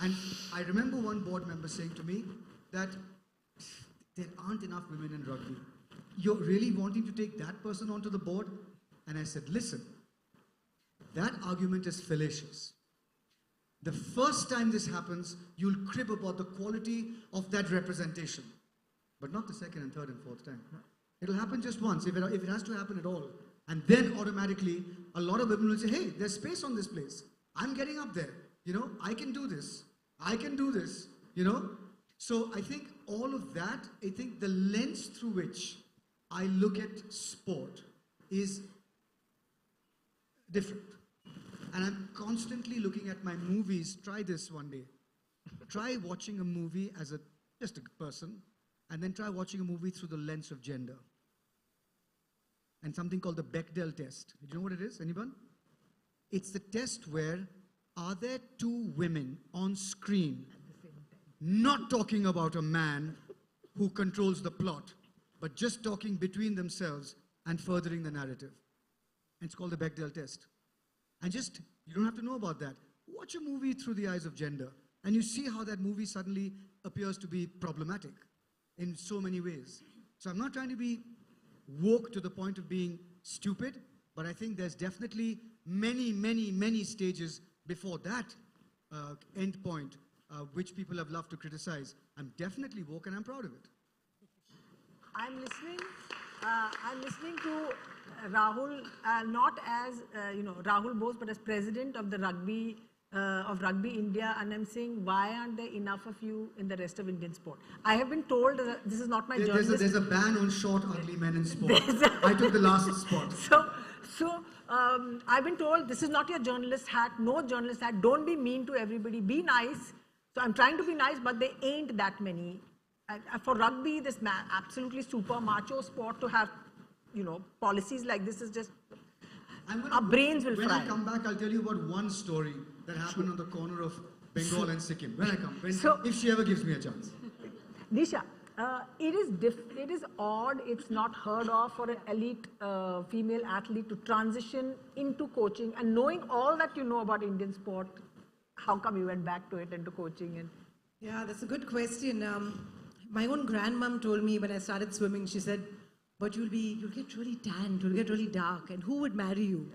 And I remember one board member saying to me that there aren't enough women in rugby. You're really wanting to take that person onto the board? And I said, listen, that argument is fallacious. The first time this happens, you'll crib about the quality of that representation. But not the second and third and fourth time. It'll happen just once, if it has to happen at all. And then automatically, a lot of women will say, hey, there's space on this place. I'm getting up there. I can do this. I can do this. So I think all of that, I think the lens through which I look at sport is different. And I'm constantly looking at my movies. Try this one day. Try watching a movie as just a person, and then try watching a movie through the lens of gender. And something called the Bechdel test. Do you know what it is? Anyone? It's the test where are there 2 women on screen not talking about a man who controls the plot, but just talking between themselves and furthering the narrative. And it's called the Bechdel test. And you don't have to know about that. Watch a movie through the eyes of gender, and you see how that movie suddenly appears to be problematic in so many ways. So I'm not trying to be woke to the point of being stupid, but I think there's definitely many, many, many stages before that end point, which people have loved to criticize. I'm definitely woke and I'm proud of it. I'm listening to Rahul, not as Rahul Bose, but as president of the Rugby India, and I'm saying, why aren't there enough of you in the rest of Indian sport? I have been told this is not my journalist. There's a ban on short, ugly men in sport. I took the last spot. So I've been told this is not your journalist hat. No journalist hat. Don't be mean to everybody. Be nice. So I'm trying to be nice, but there ain't that many. For rugby, this absolutely super macho sport, to have policies like this is just, our brains will fry. When I come back, I'll tell you about one story that happened on the corner of Bengal and Sikkim. When I come, if she ever gives me a chance. Nisha, it is odd, it's not heard of for an elite female athlete to transition into coaching, and knowing all that you know about Indian sport, how come you went back to it into coaching? Yeah, that's a good question. My own grandmom told me when I started swimming, she said, but you'll get really tanned, you'll get really dark, and who would marry you?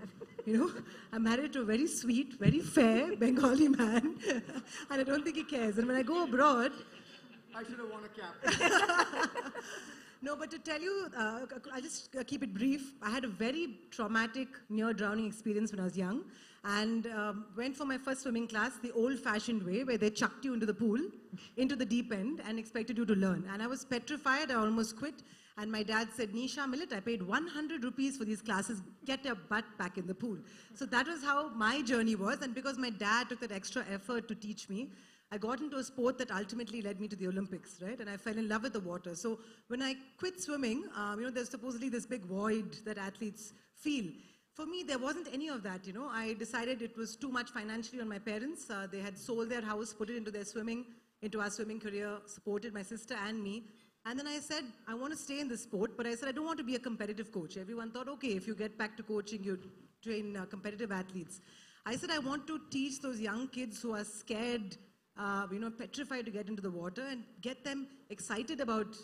I'm married to a very sweet, very fair Bengali man, and I don't think he cares. And when I go abroad, I should have worn a cap. No, but to tell you, I'll just keep it brief. I had a very traumatic near-drowning experience when I was young, and went for my first swimming class the old-fashioned way, where they chucked you into the pool, into the deep end, and expected you to learn. And I was petrified. I almost quit. And my dad said, Nisha, Millet, I paid 100 rupees for these classes. Get your butt back in the pool. So that was how my journey was. And because my dad took that extra effort to teach me, I got into a sport that ultimately led me to the Olympics, right? And I fell in love with the water. So when I quit swimming, there's supposedly this big void that athletes feel. For me, there wasn't any of that, I decided it was too much financially on my parents. They had sold their house, put it into our swimming career, supported my sister and me. And then I said, I want to stay in this sport, but I said, I don't want to be a competitive coach. Everyone thought, okay, if you get back to coaching, you train competitive athletes. I said, I want to teach those young kids who are scared, petrified to get into the water, and get them excited about,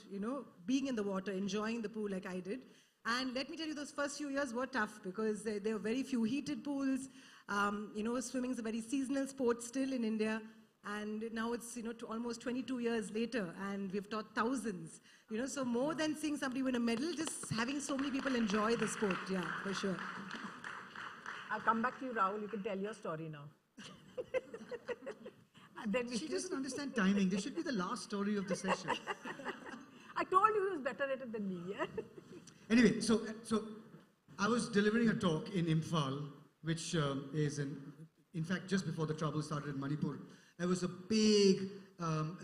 being in the water, enjoying the pool like I did. And let me tell you, those first few years were tough because there were very few heated pools. Swimming is a very seasonal sport still in India. And now it's, almost 22 years later, and we've taught thousands. So more than seeing somebody win a medal, just having so many people enjoy the sport, yeah, for sure. I'll come back to you, Rahul. You can tell your story now. She doesn't understand timing. This should be the last story of the session. I told you he was better at it than me, yeah? Anyway, so I was delivering a talk in Imphal, which is in fact, just before the trouble started in Manipur, there was a big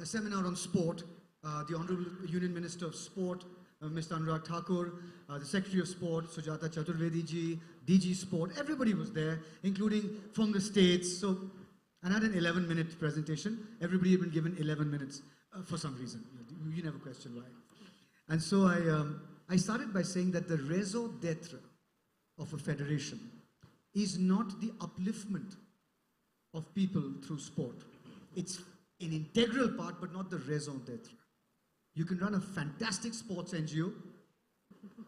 seminar on sport. The Honorable Union Minister of Sport, Mr. Anurag Thakur, the Secretary of Sport, Sujata Chaturvedi ji, DG Sport, everybody was there, including from the states. So, and I had an 11-minute presentation. Everybody had been given 11 minutes for some reason. You never question why. And so I started by saying that the raison d'etre of a federation is not the upliftment of people through sport. It's an integral part, but not the raison d'etre. You can run a fantastic sports NGO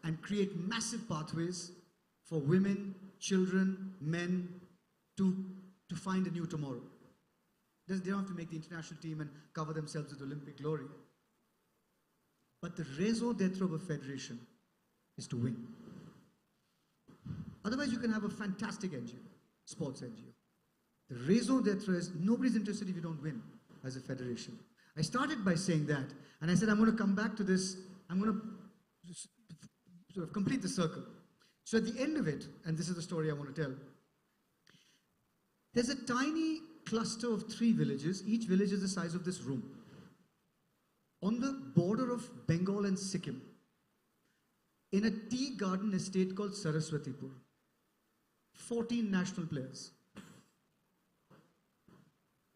and create massive pathways for women, children, men to find a new tomorrow. They don't have to make the international team and cover themselves with Olympic glory. But the raison d'etre of a federation is to win. Otherwise, you can have a fantastic NGO, sports NGO. The raison d'etre is nobody's interested if you don't win as a federation. I started by saying that, and I said I'm going to come back to this, I'm going to sort of complete the circle. So at the end of it, and this is the story I want to tell, there's a tiny cluster of 3 villages, each village is the size of this room, on the border of Bengal and Sikkim, in a tea garden estate called Saraswatipur. 14 national players.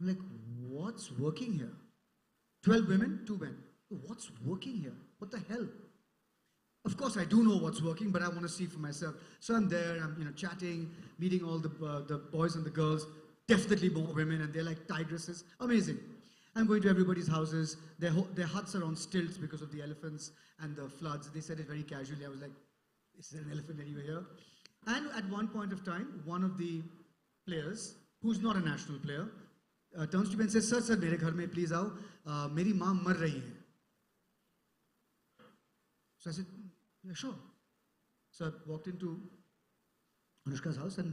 I'm like, what's working here? 12 women, 2 men. What's working here? What the hell? Of course, I do know what's working, but I want to see for myself. So I'm there, I'm chatting, meeting all the boys and the girls, definitely more women, and they're like tigresses. Amazing. I'm going to everybody's houses. Their huts are on stilts because of the elephants and the floods. They said it very casually. I was like, is there an elephant anywhere here? And at one point of time, one of the players, who's not a national player, turns to me and says, Sir, mere ghar mein please aao. Meri maa mar rahi hai. So I said, yeah, sure. So I walked into Anushka's house, and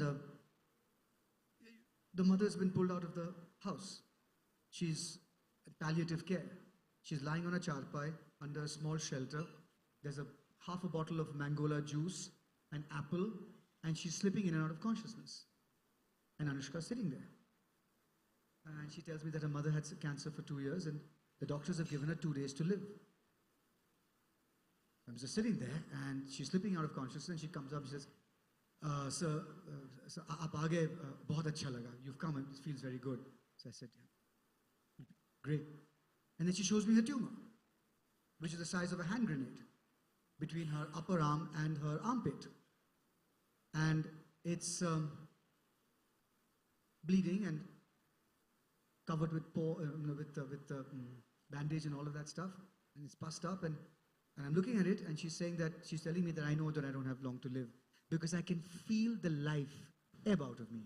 the mother's been pulled out of the house. She's at palliative care. She's lying on a charpai under a small shelter. There's half a bottle of Mangola juice, an apple, and she's slipping in and out of consciousness. And Anushka's sitting there. And she tells me that her mother had cancer for 2 years, and the doctors have given her 2 days to live. I'm just sitting there, and she's slipping out of consciousness, and she comes up and says, Sir, aap aage, bahut acha laga. You've come, and it feels very good. So I said, yeah, great. And then she shows me her tumor, which is the size of a hand grenade, between her upper arm and her armpit. And it's bleeding and covered with bandage and all of that stuff, and it's pussed up, and I'm looking at it, and she's telling me that I know that I don't have long to live, because I can feel the life ebb out of me.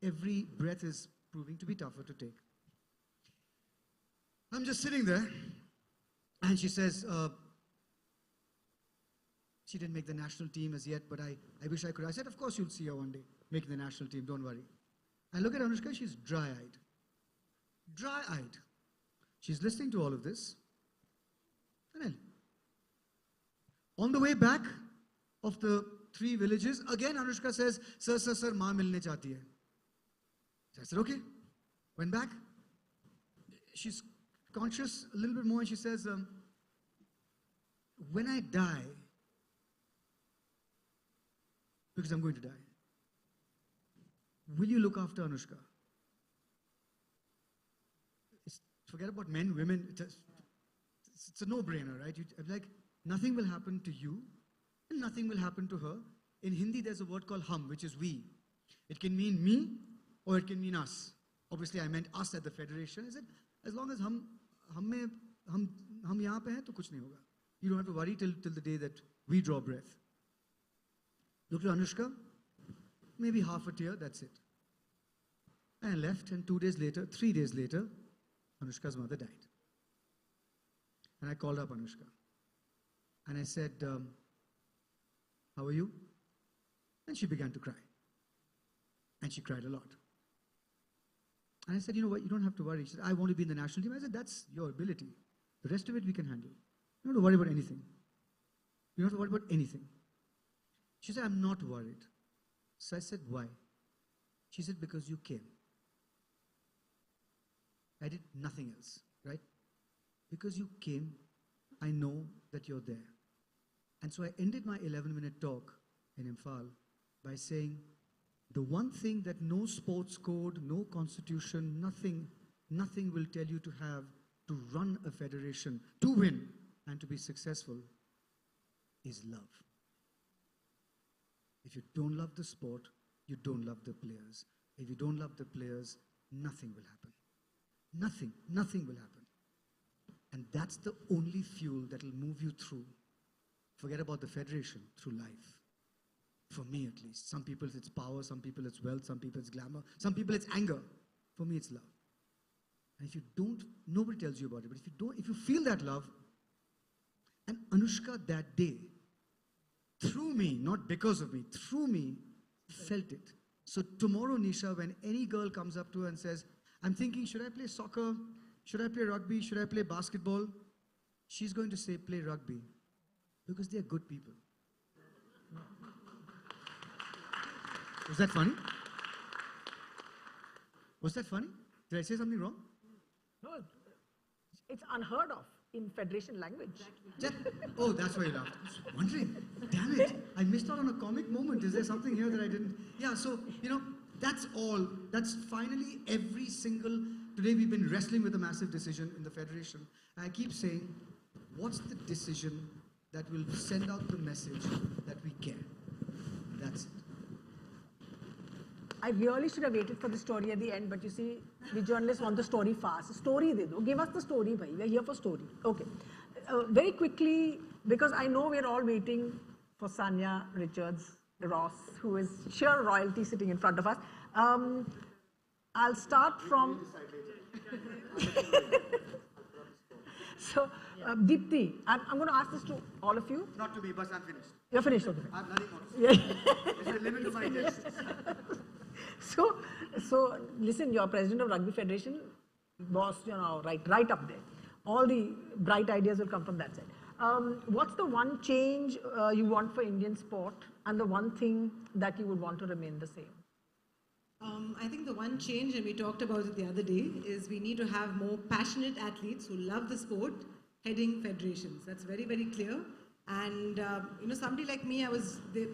Every breath is proving to be tougher to take. I'm just sitting there, and she says, she didn't make the national team as yet, but I wish I could. I said, of course you'll see her one day making the national team, don't worry. I look at Anushka, she's dry-eyed. Dry-eyed. She's listening to all of this. And then, on the way back of the 3 villages, again Anushka says, Sir, maa milne chahti hai. So I said, okay. Went back. She's conscious a little bit more, and she says, when I die, because I'm going to die, will you look after Anushka? Forget about men, women. It's a no-brainer, right? I'm like, nothing will happen to you, and nothing will happen to her. In Hindi, there's a word called hum, which is we. It can mean me, or it can mean us. Obviously, I meant us at the federation. I said, as long as hum yahan pe hain, to kuch nahi hoga. You don't have to worry till the day that we draw breath. Look at Anushka, maybe half a tear, that's it. And I left, and 3 days later, Anushka's mother died. And I called up Anushka. And I said, how are you? And she began to cry. And she cried a lot. And I said, you know what, you don't have to worry. She said, I want to be in the national team. I said, that's your ability. The rest of it we can handle. You don't have to worry about anything. You don't have to worry about anything. She said, I'm not worried. So I said, why? She said, because you came. I did nothing else, right? Because you came, I know that you're there. And so I ended my 11-minute talk in Imphal by saying, the one thing that no sports code, no constitution, nothing will tell you to have to run a federation, to win and to be successful, is love. If you don't love the sport, you don't love the players. If you don't love the players, nothing will happen. Nothing will happen. And that's the only fuel that will move you through. Forget about the federation, through life. For me at least. Some people it's power, some people it's wealth, some people it's glamour, some people it's anger. For me it's love. And if you don't, nobody tells you about it, but if you feel that love, and Anushka that day, through me, not because of me, through me, felt it. So tomorrow, Nisha, when any girl comes up to her and says, I'm thinking, should I play soccer? Should I play rugby? Should I play basketball? She's going to say, play rugby. Because they're good people. Was that funny? Was that funny? Did I say something wrong? No, it's unheard of in federation language. Oh, that's why you laughed. I was wondering, damn it, I missed out on a comic moment. Is there something here that I didn't? Yeah, so, that's all. That's finally every single, today we've been wrestling with a massive decision in the federation. And I keep saying, what's the decision that will send out the message that we care? That's it. I really should have waited for the story at the end, but you see, we journalists want the story fast. Story de do. Give us the story, bhai. We are here for story. Okay. Very quickly, because I know we're all waiting for Sanya Richards Ross, who is sheer royalty sitting in front of us. I'll start from... So, Deepti, I'm going to ask this to all of you. Not to me, but I'm finished. You're finished, okay. I have nothing more to say. There's a limit to my test. So listen, you're president of Rugby Federation, boss, right up there. All the bright ideas will come from that side. What's the one change you want for Indian sport and the one thing that you would want to remain the same? I think the one change, and we talked about it the other day, is we need to have more passionate athletes who love the sport heading federations. That's very, very clear. And, somebody like me,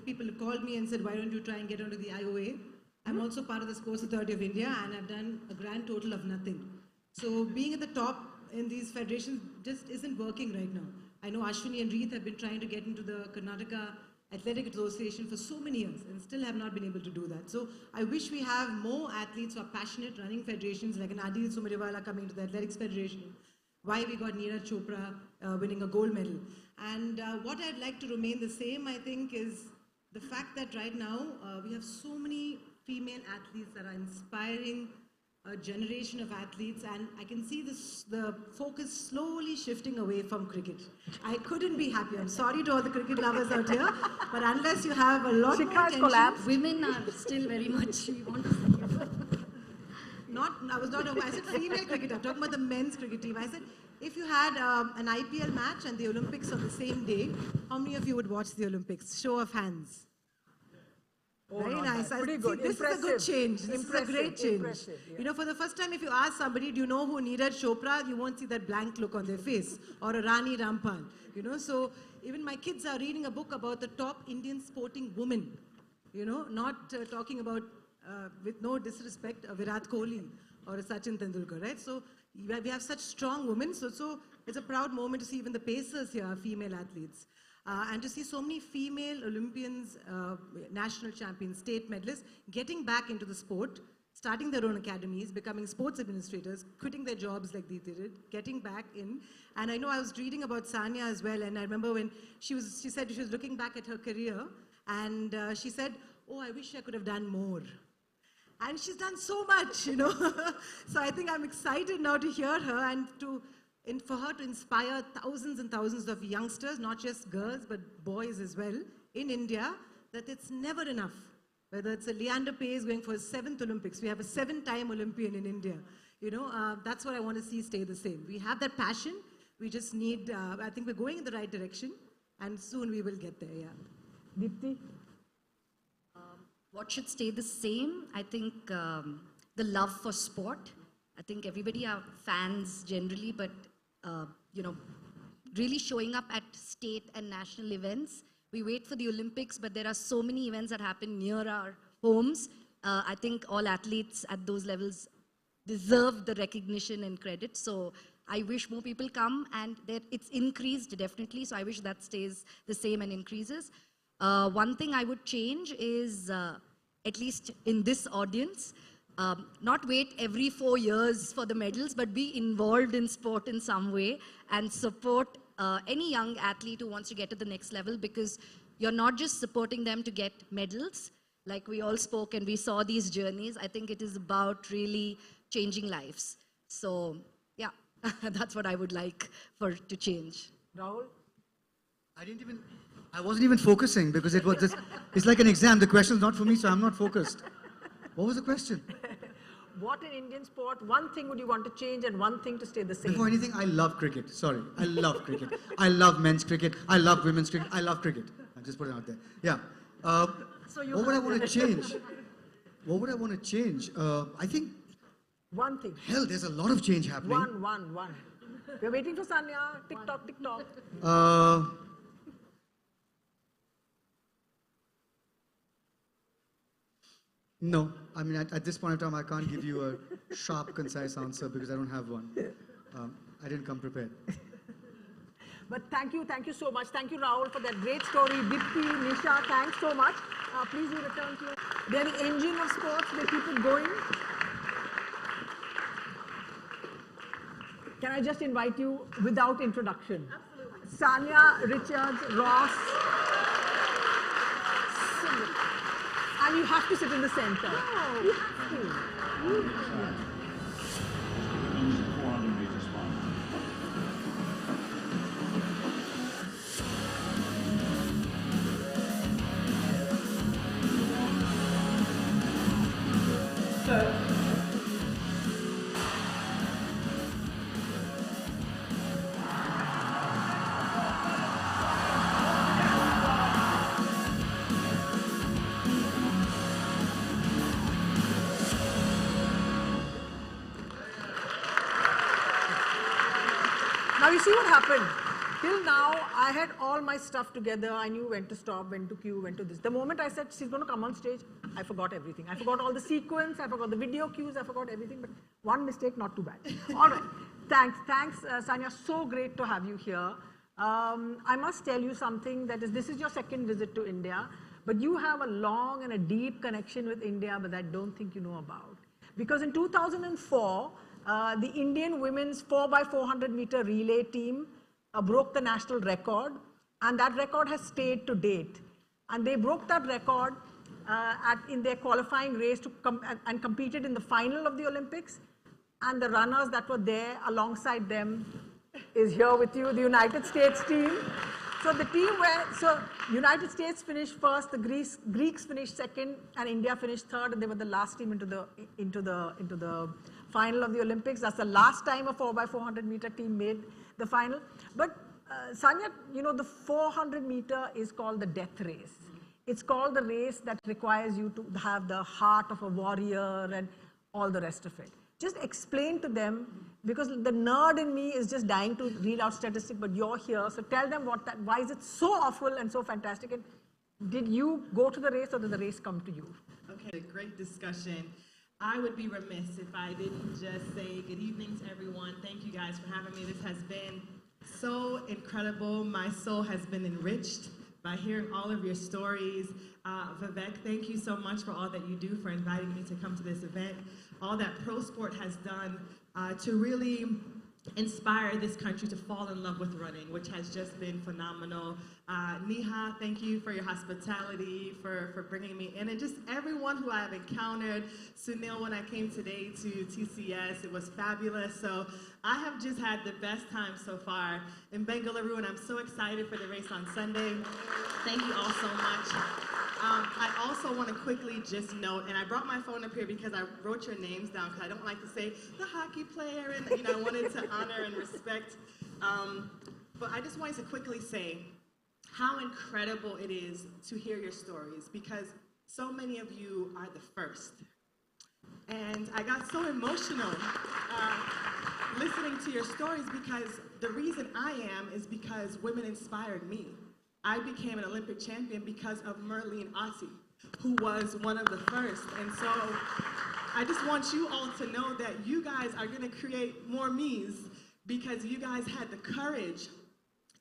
people called me and said, why don't you try and get onto the IOA? I'm also part of the Sports Authority of India, and I've done a grand total of nothing. So being at the top in these federations just isn't working right now. I know Ashwini and Reeth have been trying to get into the Karnataka Athletic Association for so many years and still have not been able to do that. So I wish we have more athletes who are passionate running federations, like an Adil Sumariwala coming to the Athletics Federation. Why we got Neeraj Chopra winning a gold medal. And what I'd like to remain the same, I think, is the fact that right now we have so many female athletes that are inspiring a generation of athletes, and I can see the focus slowly shifting away from cricket. I couldn't be happier. I'm sorry to all the cricket lovers out here, but unless you have a lot more attention, women are still very much, we want to I said female cricket, I'm talking about the men's cricket team. I said, if you had an IPL match and the Olympics on the same day, how many of you would watch the Olympics? Show of hands. Oh, very nice. Pretty good. This is a good change. This is a great change. Yeah. For the first time, if you ask somebody, do you know who Neeraj Chopra? You won't see that blank look on their face. Or a Rani Rampal. So even my kids are reading a book about the top Indian sporting women. Not talking about, with no disrespect, a Virat Kohli or a Sachin Tendulkar, right? So we have such strong women. So it's a proud moment to see even the pacers here are female athletes. And to see so many female Olympians, national champions, state medalists getting back into the sport, starting their own academies, becoming sports administrators, quitting their jobs like they did, getting back in. And I know I was reading about Sanya as well, and I remember when she said she was looking back at her career, and she said, oh, I wish I could have done more. And she's done so much, So I think I'm excited now to hear her and for her to inspire thousands and thousands of youngsters, not just girls, but boys as well, in India, that it's never enough. Whether it's a Leander Paes going for his 7th Olympics, we have a 7-time Olympian in India. That's what I want to see stay the same. We have that passion. We just need, I think we're going in the right direction, and soon we will get there, yeah. Deepti? What should stay the same? I think the love for sport I think everybody are fans generally, but really showing up at state and national events. We wait for the Olympics, but there are so many events that happen near our homes. I think all athletes at those levels deserve the recognition and credit. So I wish more people come, and it's increased definitely. So I wish that stays the same and increases. One thing I would change is, at least in this audience, not wait every 4 years for the medals, but be involved in sport in some way and support any young athlete who wants to get to the next level, because you're not just supporting them to get medals. Like we all spoke and we saw these journeys. I think it is about really changing lives. So yeah, that's what I would like to change. Rahul? I wasn't even focusing because it was just, it's like an exam. The question's not for me, so I'm not focused. What was the question? What in Indian sport, one thing would you want to change and one thing to stay the same? Before anything, I love cricket. Sorry, I love cricket. I love men's cricket. I love women's cricket. I love cricket. I'll just put it out there. Yeah. What would I want to change? What would I want to change? I think... One thing. Hell, there's a lot of change happening. One. We're waiting for Sanya. TikTok. No, I mean, at this point in time, I can't give you a sharp, concise answer because I don't have one. I didn't come prepared. But thank you so much. Thank you, Rahul, for that great story. Dipti, Nisha, thanks so much. Please do return to you. They're the engine of sports. They keep it going. Can I just invite you without introduction? Absolutely. Sanya, Richards, Ross. And you have to sit in the center. No. You have to. Now you see what happened. Till now, I had all my stuff together. I knew when to stop, when to cue, when to this. The moment I said she's going to come on stage, I forgot everything. I forgot all the sequence, I forgot the video cues, I forgot everything. But one mistake, not too bad. All right. Thanks, Sanya. So great to have you here. I must tell you something, this is your second visit to India, but you have a long and a deep connection with India, but I don't think you know about. Because in 2004, the Indian women's 4x400 meter relay team broke the national record, and that record has stayed to date. And they broke that record in their qualifying race and competed in the final of the Olympics. And the runners that were there alongside them is here with you, the United States team. So the team United States finished first, the Greeks finished second, and India finished third, and they were the last team into the final of the Olympics. That's the last time a 4x400 meter team made the final. But Sanya, the 400 meter is called the death race. It's called the race that requires you to have the heart of a warrior and all the rest of it. Just explain to them, because the nerd in me is just dying to read out statistics, but you're here, so tell them why is it so awful and so fantastic, and did you go to the race or did the race come to you? Okay, great discussion. I would be remiss if I didn't just say good evening to everyone. Thank you guys for having me. This has been so incredible. My soul has been enriched by hearing all of your stories. Vivek, thank you so much for all that you do, for inviting me to come to this event. All that Pro Sport has done to really inspire this country to fall in love with running, which has just been phenomenal. Neha, thank you for your hospitality, for bringing me in, and just everyone who I've encountered. Sunil, when I came today to TCS, it was fabulous. So I have just had the best time so far in Bengaluru, and I'm so excited for the race on Sunday. Thank you all so much. I also want to quickly just note, and I brought my phone up here because I wrote your names down because I don't like to say the hockey player, and I wanted to honor and respect. But I just wanted to quickly say how incredible it is to hear your stories, because so many of you are the first. And I got so emotional listening to your stories because the reason I am is because women inspired me. I became an Olympic champion because of Merlene Ottey, who was one of the first. And so I just want you all to know that you guys are going to create more me's because you guys had the courage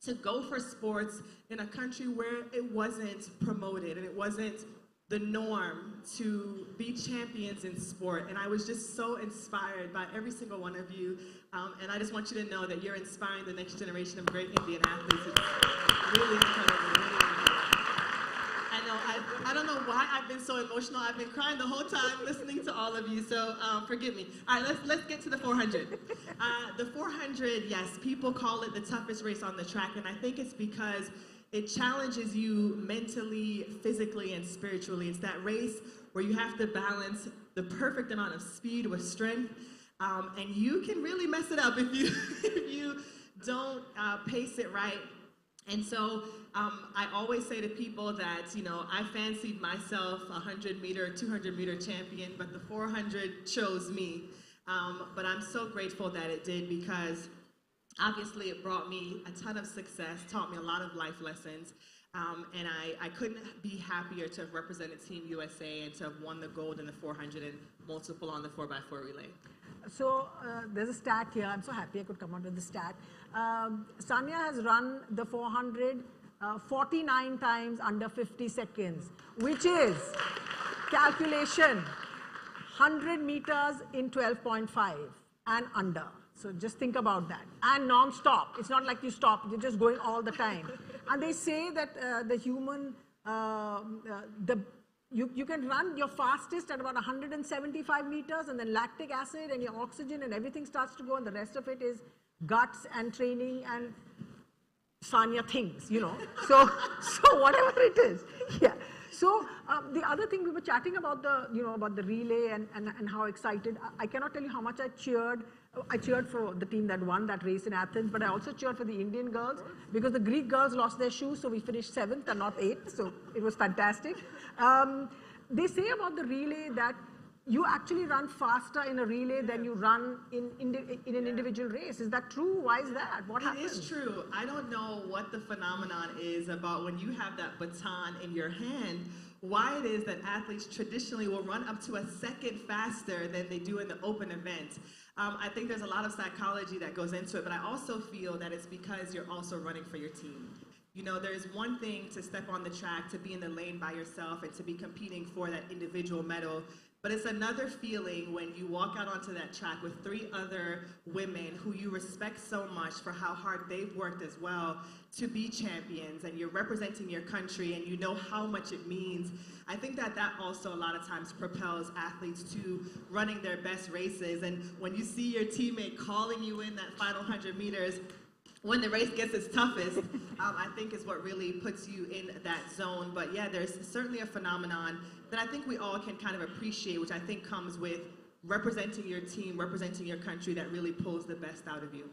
to go for sports in a country where it wasn't promoted and it wasn't the norm to be champions in sport. And I was just so inspired by every single one of you. And I just want you to know that you're inspiring the next generation of great Indian athletes. It's really incredible. Really incredible. I know, I don't know why I've been so emotional. I've been crying the whole time listening to all of you, so forgive me. All right, let's get to the 400. The 400, yes, people call it the toughest race on the track, and I think it's because it challenges you mentally, physically, and spiritually. It's that race where you have to balance the perfect amount of speed with strength, and you can really mess it up if you don't pace it right. And so I always say to people that, you know, I fancied myself a 100-meter, 200-meter champion, but the 400 chose me. But I'm so grateful that it did because obviously it brought me a ton of success, taught me a lot of life lessons, and I couldn't be happier to have represented Team USA and to have won the gold in the 400 and multiple on the 4x4 relay. So there's a stat here. I'm so happy I could come out with the stat. Sanya has run the 400 49 times under 50 seconds, which is, calculation, 100 meters in 12.5 and under. So just think about that. And non-stop. It's not like you stop. You're just going all the time. And they say that the human, you can run your fastest at about 175 meters, and then lactic acid and your oxygen and everything starts to go, and the rest of it is guts and training and Sanya things, you know. So whatever it is, yeah. So the other thing, we were chatting about about the relay and how excited. I cannot tell you how much I cheered. I cheered for the team that won that race in Athens, but I also cheered for the Indian girls because the Greek girls lost their shoes, so we finished 7th and not 8th, so it was fantastic. They say about the relay that you actually run faster in a relay than you run in an individual race. Is that true? Why is that? What happens? It is true. I don't know what the phenomenon is about when you have that baton in your hand, why it is that athletes traditionally will run up to a second faster than they do in the open event. I think there's a lot of psychology that goes into it, but I also feel that it's because you're also running for your team. You know, there's one thing to step on the track, to be in the lane by yourself, and to be competing for that individual medal. But it's another feeling when you walk out onto that track with 3 other women who you respect so much for how hard they've worked as well to be champions, and you're representing your country and you know how much it means. I think that also a lot of times propels athletes to running their best races. And when you see your teammate calling you in that final 100 meters, when the race gets its toughest, I think is what really puts you in that zone. But yeah, there's certainly a phenomenon that I think we all can kind of appreciate, which I think comes with representing your team, representing your country, that really pulls the best out of you.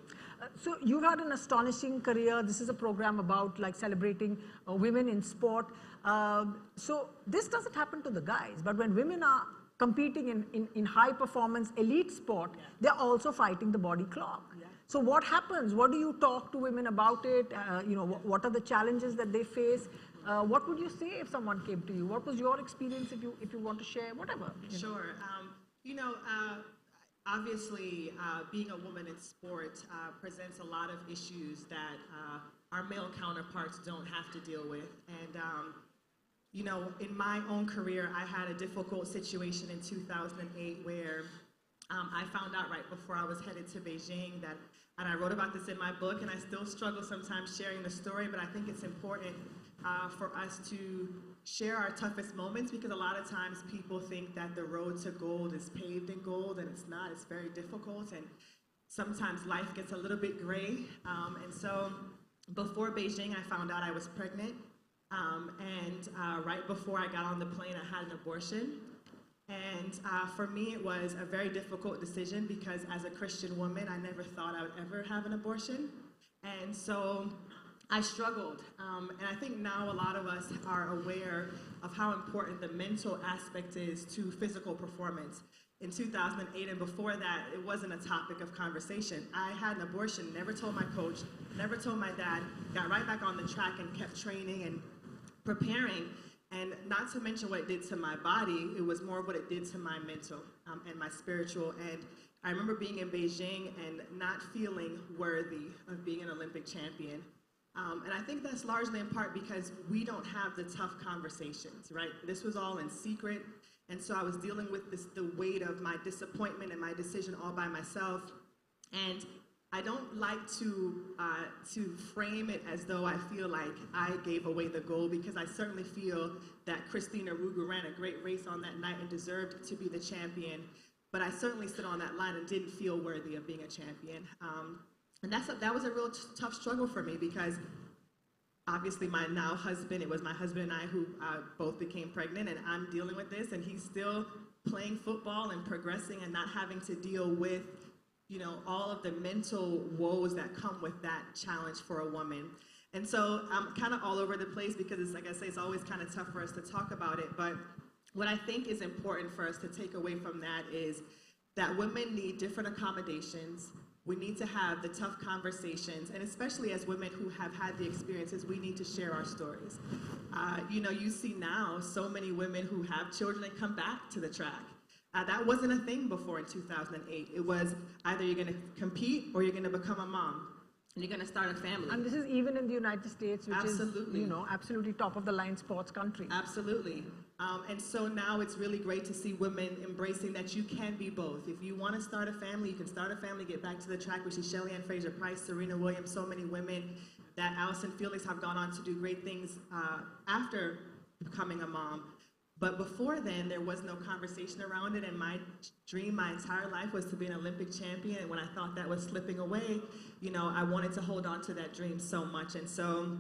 So you've had an astonishing career. This is a program about like celebrating women in sport. So this doesn't happen to the guys, but when women are competing in high performance elite sport, they're also fighting the body clock. So what happens? What do you talk to women about it? What are the challenges that they face? What would you say if someone came to you? What was your experience if you want to share? Whatever. Sure. Obviously, being a woman in sport presents a lot of issues that our male counterparts don't have to deal with. And in my own career, I had a difficult situation in 2008 where I found out right before I was headed to Beijing that, and I wrote about this in my book, and I still struggle sometimes sharing the story, but I think it's important for us to share our toughest moments, because a lot of times people think that the road to gold is paved in gold, and it's not. It's very difficult, and sometimes life gets a little bit gray. And so before Beijing, I found out I was pregnant, and right before I got on the plane, I had an abortion. And for me, it was a very difficult decision because as a Christian woman, I never thought I would ever have an abortion. And so I struggled. And I think now a lot of us are aware of how important the mental aspect is to physical performance. in 2008, and before that, it wasn't a topic of conversation. I had an abortion, never told my coach, never told my dad, got right back on the track and kept training and preparing. And not to mention what it did to my body, it was more what it did to my mental and my spiritual. And I remember being in Beijing and not feeling worthy of being an Olympic champion. And I think that's largely in part because we don't have the tough conversations, right? This was all in secret. And so I was dealing with the weight of my disappointment and my decision all by myself. And I don't like to frame it as though I feel like I gave away the gold, because I certainly feel that Christina Rugu ran a great race on that night and deserved to be the champion. But I certainly stood on that line and didn't feel worthy of being a champion. And that was a real tough struggle for me, because obviously my now husband, it was my husband and I who both became pregnant, and I'm dealing with this, and he's still playing football and progressing and not having to deal with, you know, all of the mental woes that come with that challenge for a woman. And so I'm kind of all over the place, because it's, like I say, it's always kind of tough for us to talk about it. But what I think is important for us to take away from that is that women need different accommodations. We need to have the tough conversations, and especially as women who have had the experiences, we need to share our stories. You know, you see now so many women who have children and come back to the track. That wasn't a thing before in 2008. It was either you're going to compete or you're going to become a mom, and you're going to start a family. And this is even in the United States, which Absolutely. is, you know, absolutely top of the line sports country. Absolutely. And so now it's really great to see women embracing that you can be both. If you want to start a family, you can start a family, get back to the track. We see Shelly Ann Fraser-Price, Serena Williams, so many women, that Allison Felix have gone on to do great things after becoming a mom. But before then, there was no conversation around it, and my dream my entire life was to be an Olympic champion. And when I thought that was slipping away, you know, I wanted to hold on to that dream so much. And so,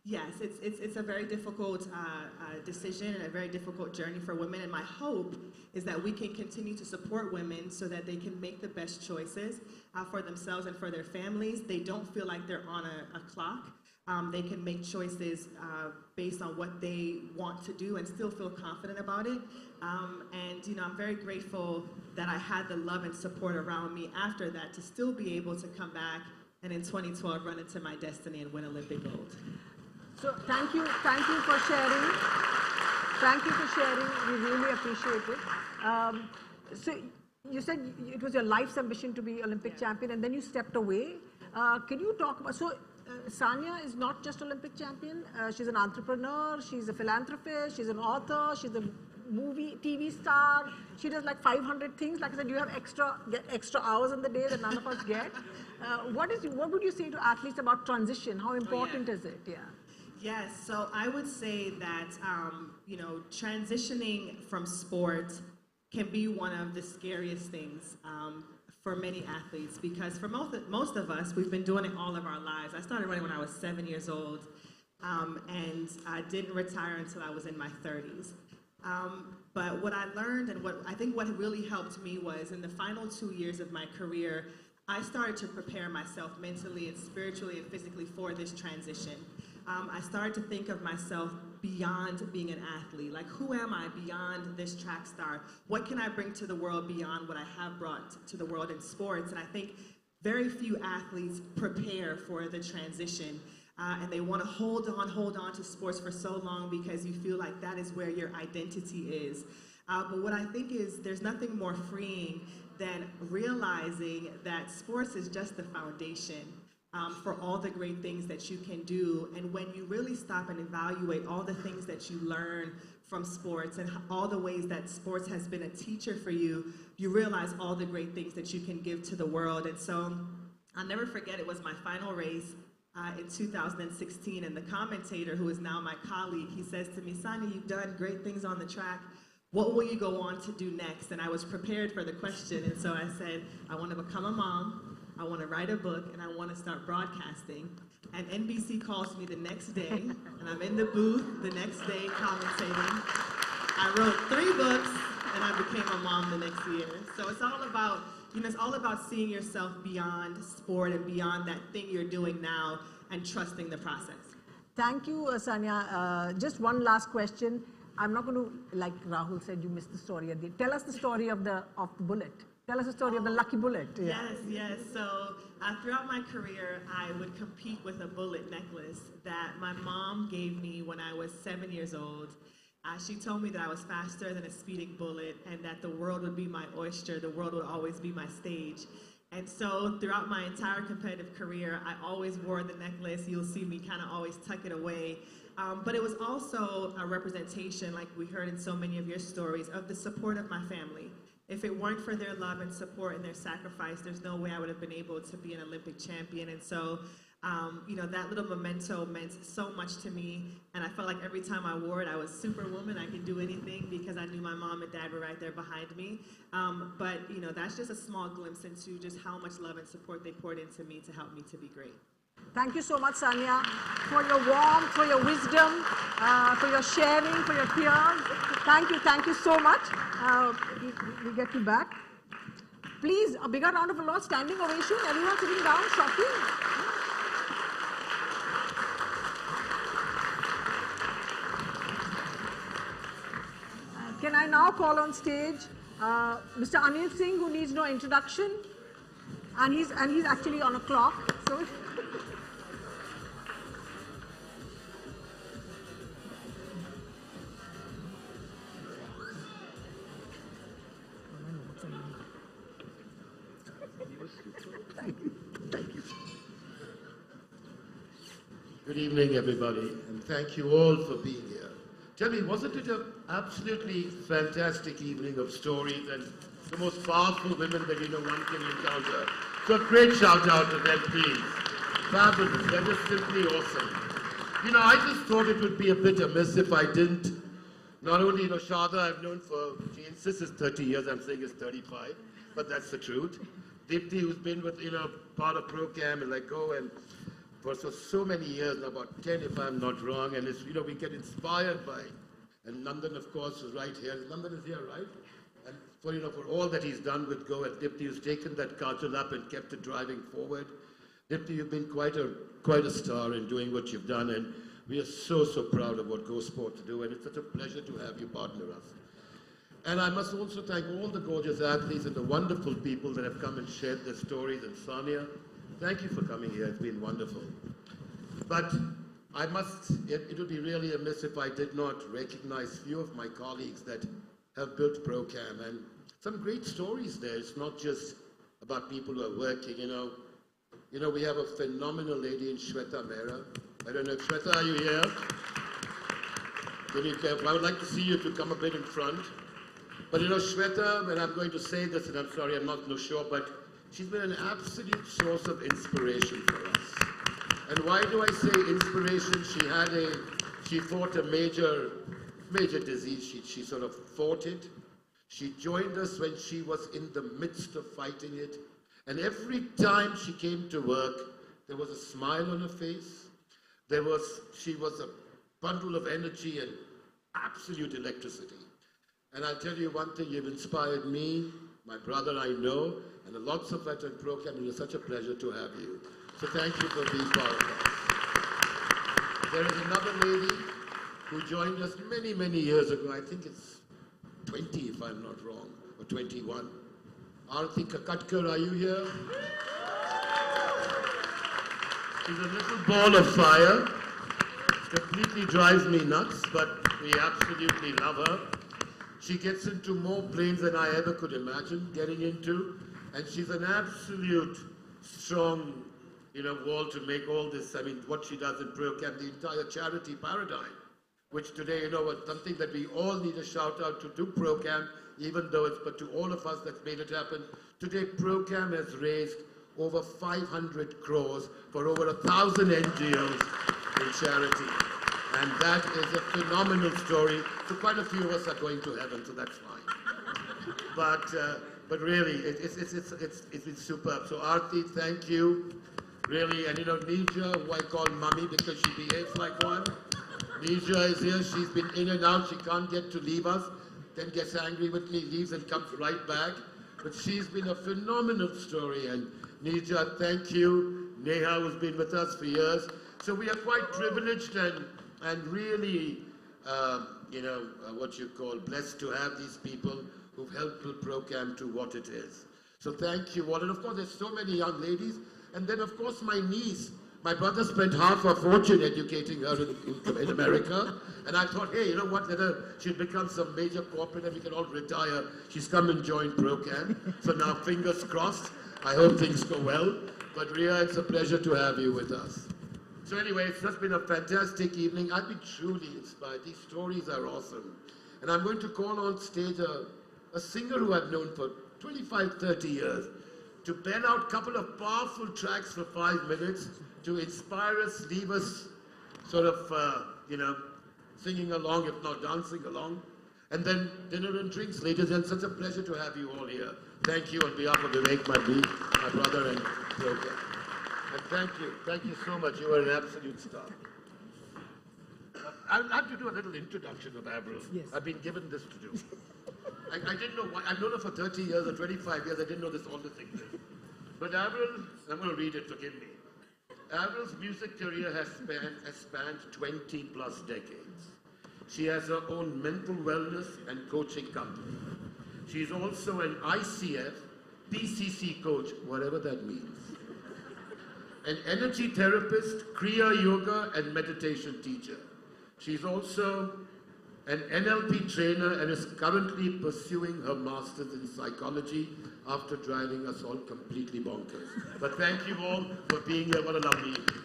yes, it's a very difficult decision and a very difficult journey for women. And my hope is that we can continue to support women so that they can make the best choices for themselves and for their families. They don't feel like they're on a clock. They can make choices based on what they want to do and still feel confident about it. And, you know, I'm very grateful that I had the love and support around me after that to still be able to come back and in 2012 run into my destiny and win Olympic gold. So thank you for sharing. Thank you for sharing. We really appreciate it. So you said it was your life's ambition to be Olympic champion, and then you stepped away. Can you talk about, so Sania is not just Olympic champion, she's an entrepreneur, she's a philanthropist, she's an author, she's a TV star, she does like 500 things. Like I said, you have extra hours in the day that none of us get. What would you say to athletes about transition? How important is it? Yeah. Yes, so I would say that, you know, transitioning from sport can be one of the scariest things for many athletes, because for most of us, we've been doing it all of our lives. I started running when I was 7 years old, and I didn't retire until I was in my 30s. But what I learned, and what I think what really helped me, was in the final 2 years of my career, I started to prepare myself mentally and spiritually and physically for this transition. I started to think of myself beyond being an athlete. Like, who am I beyond this track star? What can I bring to the world beyond what I have brought to the world in sports? And I think very few athletes prepare for the transition. And they want to hold on to sports for so long because you feel like that is where your identity is. But what I think is there's nothing more freeing than realizing that sports is just the foundation for all the great things that you can do. And when you really stop and evaluate all the things that you learn from sports and all the ways that sports has been a teacher for you, you realize all the great things that you can give to the world. And so I'll never forget, it was my final race in 2016, and the commentator, who is now my colleague, he says to me, "Sania, you've done great things on the track. What will you go on to do next?" And I was prepared for the question, and so I said, I want to become a mom, I want to write a book, and I want to start broadcasting. And NBC calls me the next day, and I'm in the booth the next day commentating. I wrote 3 books, and I became a mom the next year. So it's all about, you know, it's all about seeing yourself beyond sport and beyond that thing you're doing now and trusting the process. Thank you, Sania. Just one last question. I'm not going to, like Rahul said, you missed the story at the. Tell us the story of the bullet. Tell us the story of the lucky bullet. Yeah. Yes. So throughout my career, I would compete with a bullet necklace that my mom gave me when I was 7 years old. She told me that I was faster than a speeding bullet and that the world would be my oyster, the world would always be my stage. And so throughout my entire competitive career, I always wore the necklace. You'll see me kind of always tuck it away. But it was also a representation, like we heard in so many of your stories, of the support of my family. If it weren't for their love and support and their sacrifice, there's no way I would have been able to be an Olympic champion. And so, that little memento meant so much to me. And I felt like every time I wore it, I was superwoman. I could do anything because I knew my mom and dad were right there behind me. But that's just a small glimpse into just how much love and support they poured into me to help me to be great. Thank you so much, Sanya, for your warmth, for your wisdom, for your sharing, for your tears. Thank you so much. We get you back. Please, a bigger round of applause, standing ovation. Everyone sitting down, shocking. Can I now call on stage Mr. Anil Singh, who needs no introduction, and he's actually on a clock. So. Thank you. Good evening, everybody, and thank you all for being here. Tell me, wasn't it an absolutely fantastic evening of stories and the most powerful women that one can encounter? So a great shout out to them, please. Fabulous, that is simply awesome. I just thought it would be a bit amiss if I didn't. Not only, Shada I've known for, she insists it's 30 years, I'm saying it's 35, but that's the truth. Dipti, who's been with, part of ProCam and and for so many years, now about 10 if I'm not wrong, and it's, we get inspired by, and Nandan, of course, is right here. Nandan is here, right? And for all that he's done with Go, and Dipti, who's taken that cudgel up and kept it driving forward. Dipti, you've been quite a star in doing what you've done, and we are so proud of what Go Sports do, and it's such a pleasure to have you partner us. And I must also thank all the gorgeous athletes and the wonderful people that have come and shared their stories. And Sonia, thank you for coming here. It's been wonderful. But it would be really amiss if I did not recognize a few of my colleagues that have built ProCam. And some great stories there. It's not just about people who are working, we have a phenomenal lady in Shweta Mehra. I don't know if Shweta, are you here? I would like to see you to come a bit in front. But Shweta, and I'm going to say this, and I'm sorry, I'm not sure, but she's been an absolute source of inspiration for us. And why do I say inspiration? She fought a major disease. She sort of fought it. She joined us when she was in the midst of fighting it. And every time she came to work, there was a smile on her face. She was a bundle of energy and absolute electricity. And I'll tell you one thing, you've inspired me, my brother I know, and lots of veteran ProCam, and it's such a pleasure to have you. So thank you for being part of us. There is another lady who joined us many, many years ago. I think it's 20 if I'm not wrong, or 21. Arti Kakatkar, are you here? She's a little ball of fire. It completely drives me nuts, but we absolutely love her. She gets into more planes than I ever could imagine getting into, and she's an absolute strong, wall to make all this. I mean, what she does in ProCam, the entire charity paradigm, which today, was something that we all need a shout out to ProCam, even though but to all of us that's made it happen. Today, ProCam has raised over 500 crores for over 1,000 NGOs in charity. And that is a phenomenal story. So quite a few of us are going to heaven, so that's fine. But really, it's been superb. So Aarti, thank you. Really, and Nija, who I call Mummy because she behaves like one. Nija is here. She's been in and out. She can't get to leave us. Then gets angry with me, leaves and comes right back. But she's been a phenomenal story. And Nija, thank you. Neha, who's been with us for years. So we are quite privileged and really what you call blessed to have these people who've helped build ProCam to what it is. So thank you all. And of course, there's so many young ladies. And then, of course, my niece. My brother spent half her fortune educating her in America. And I thought, hey, you know what, she'll become some major corporate and we can all retire. She's come and joined ProCam. So now, fingers crossed. I hope things go well. But Ria, it's a pleasure to have you with us. So anyway, it's just been a fantastic evening. I've been truly inspired. These stories are awesome. And I'm going to call on stage a singer who I've known for 25, 30 years to pen out a couple of powerful tracks for 5 minutes to inspire us, leave us sort of, singing along, if not dancing along. And then dinner and drinks later. It's such a pleasure to have you all here. Thank you on behalf of Vivek, my brother and ProCam. And thank you so much. You are an absolute star. I'll have to do a little introduction of Avril. Yes. I've been given this to do. I didn't know why. I've known her for 30 years or 25 years. I didn't know all this English. But Avril, I'm going to read it, forgive me. Avril's music career has spanned 20 plus decades. She has her own mental wellness and coaching company. She's also an ICF, PCC coach, whatever that means. An energy therapist, Kriya yoga and meditation teacher. She's also an NLP trainer and is currently pursuing her master's in psychology after driving us all completely bonkers. But thank you all for being here. What a lovely evening.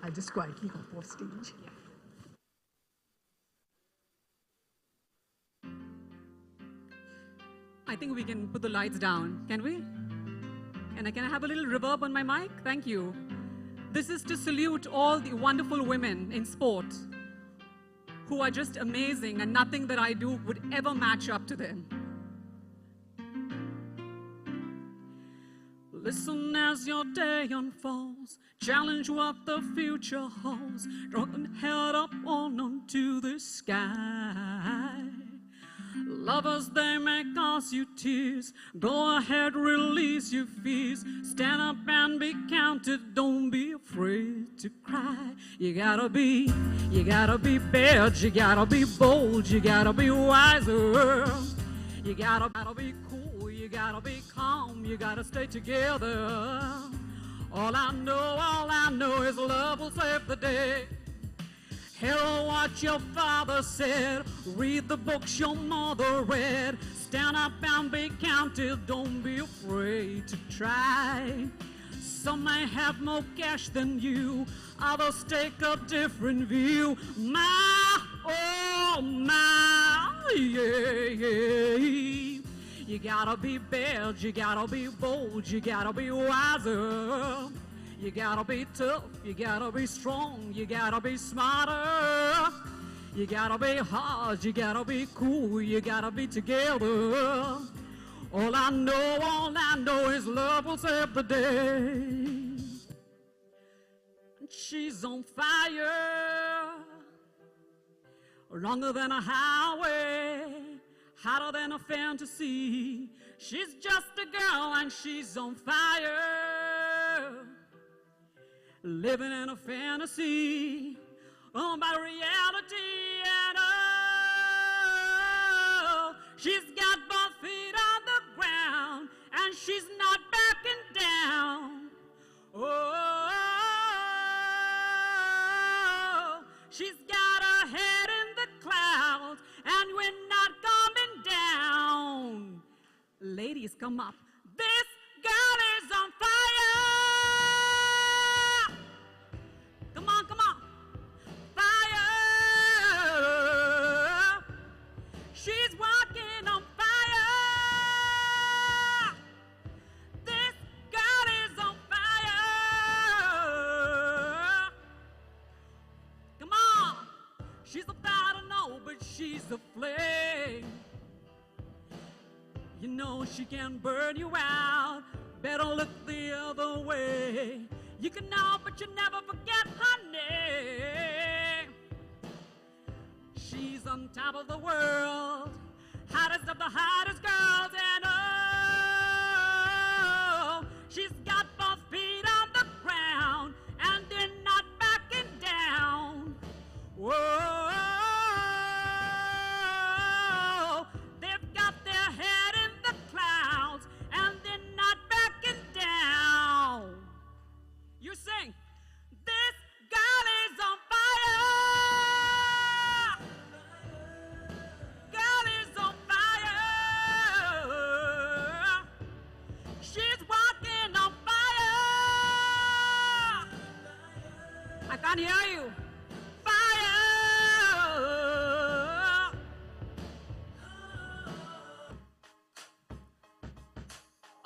I just quietly hop off stage. I think we can put the lights down, can we? And can I have a little reverb on my mic? Thank you. This is to salute all the wonderful women in sport who are just amazing and nothing that I do would ever match up to them. Listen as your day unfolds, challenge what the future holds, draw them head up on onto the sky. Lovers, they may cause you tears. Go ahead, release your fears. Stand up and be counted. Don't be afraid to cry. You gotta be bad. You gotta be bold. You gotta be wiser. You gotta be cool. You gotta be calm. You gotta stay together. All I know is love will save the day. Hear what your father said, read the books your mother read, stand up and be counted, don't be afraid to try. Some may have more cash than you, others take a different view. My, oh my, yeah. You gotta be bad, you gotta be bold, you gotta be wiser. You gotta be tough, you gotta be strong, you gotta be smarter. You gotta be hard, you gotta be cool, you gotta be together. All I know is love will save the day. She's on fire, longer than a highway, hotter than a fantasy. She's just a girl and she's on fire. Living in a fantasy, by reality, and oh, she's got both feet on the ground, and she's not backing down. Oh, she's got her head in the clouds, and we're not coming down. Ladies, come up. This girl is on fire. Come on. Fire. She's walking on fire. This girl is on fire. Come on. She's a fire, no, but she's a flame. You know she can burn you out. Better look the other way. You can know, but you never forget her name. She's on top of the world, hottest of the hottest girls, and oh, she's got both feet on the ground, and they're not back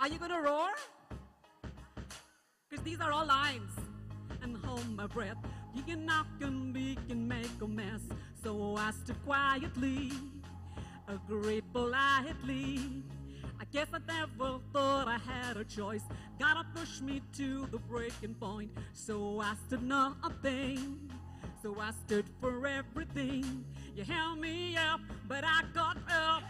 Are you gonna roar? Because these are all lines. And hold my breath. You can knock and we can make a mess. So I stood quietly, agreed politely. I guess I never thought I had a choice. Gotta push me to the breaking point. So I stood nothing. So I stood for everything. You held me up, but I got up.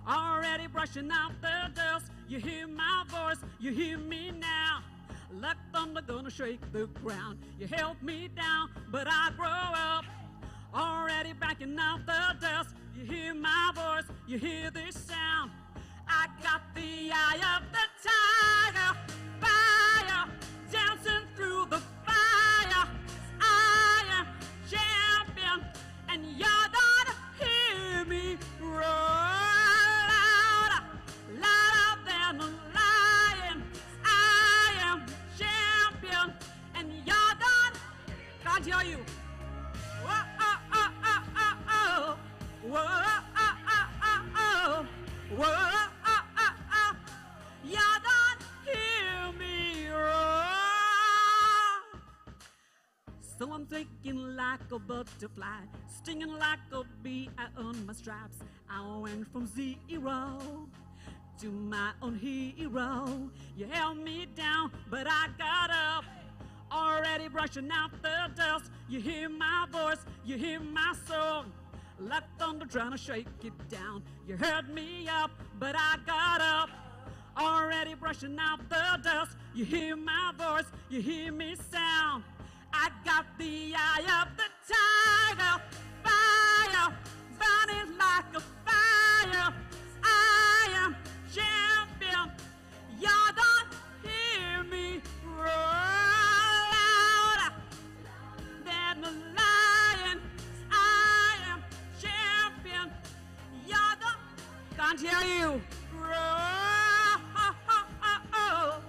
Already brushing out the dust. You hear my voice, you hear me now. Like thunder gonna shake the ground. You held me down, but I grow up. Already backing out the dust. You hear my voice, you hear this sound. I got the eye of the tiger, fire, dancing through the fire. I am champion, and you're gonna hear me roar louder, louder than a lion. I am champion, and you're gonna can't hear you. Whoa, oh, oh, oh, oh, oh. Whoa, oh, oh, oh, oh. Whoa, oh, oh, oh. You don't hear me roar. So I'm taking like a butterfly, stinging like a bee. I earned my stripes. I went from zero to my own hero. You held me down, but I got up. Already brushing out the dust. You hear my voice, you hear my song. Like thunder trying to shake it down. You heard me up, but I got up. Already brushing out the dust. You hear my voice, you hear me sound. I got the eye of the tiger, fire, burning like a fire. I am champion. You don't hear me roar louder than a lion. I am champion. You don't can't hear you roar. Oh, oh, oh, oh.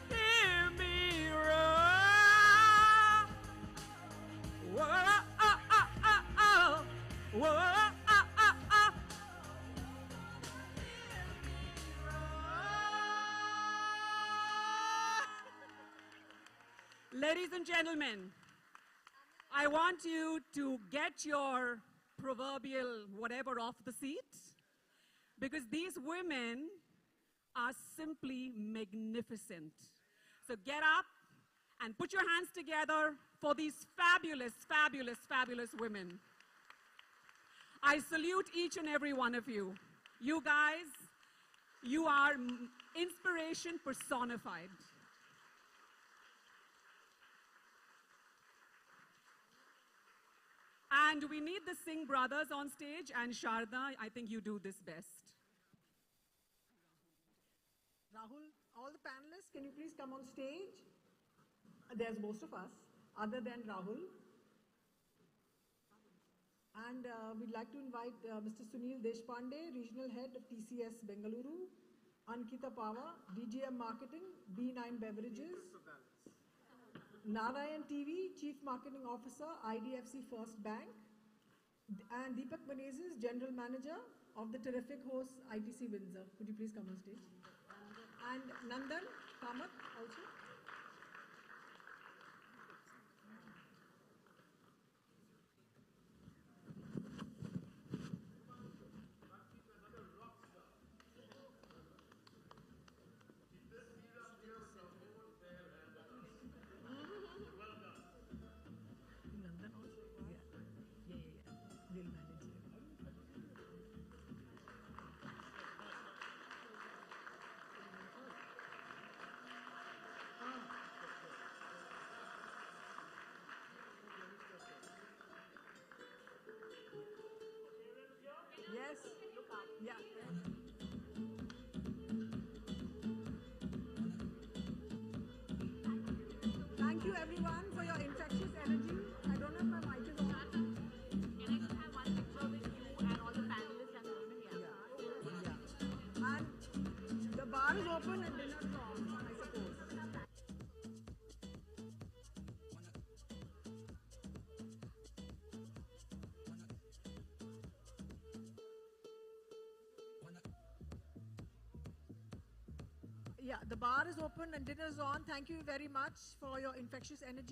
Hear me roar. Whoa, oh, oh, oh, oh. Whoa, oh, oh, oh. Ladies and gentlemen, I want you to get your proverbial whatever off the seat, because these women are simply magnificent. So get up and put your hands together for these fabulous, fabulous, fabulous women. I salute each and every one of you. You guys, you are inspiration personified. And we need the Singh brothers on stage, and Sharda, I think you do this best. Rahul, all the panelists, can you please come on stage? There's most of us, other than Rahul. And we'd like to invite Mr. Sunil Deshpande, Regional Head of TCS Bengaluru, Ankita Pava, DGM Marketing, B9 Beverages, Narayan TV, Chief Marketing Officer, IDFC First Bank, and Deepak Menezes, General Manager of the terrific host, ITC Windsor. Could you please come on stage? And Nandan Kamath also. Yes. Yeah. Thank you everyone for your infectious energy. I don't know if my mic is on. Can I just have one picture with you and all the panelists and the women? Yeah. And the bar is open and dinner is on, I suppose. Yeah, the bar is open and dinner is on. Thank you very much for your infectious energy.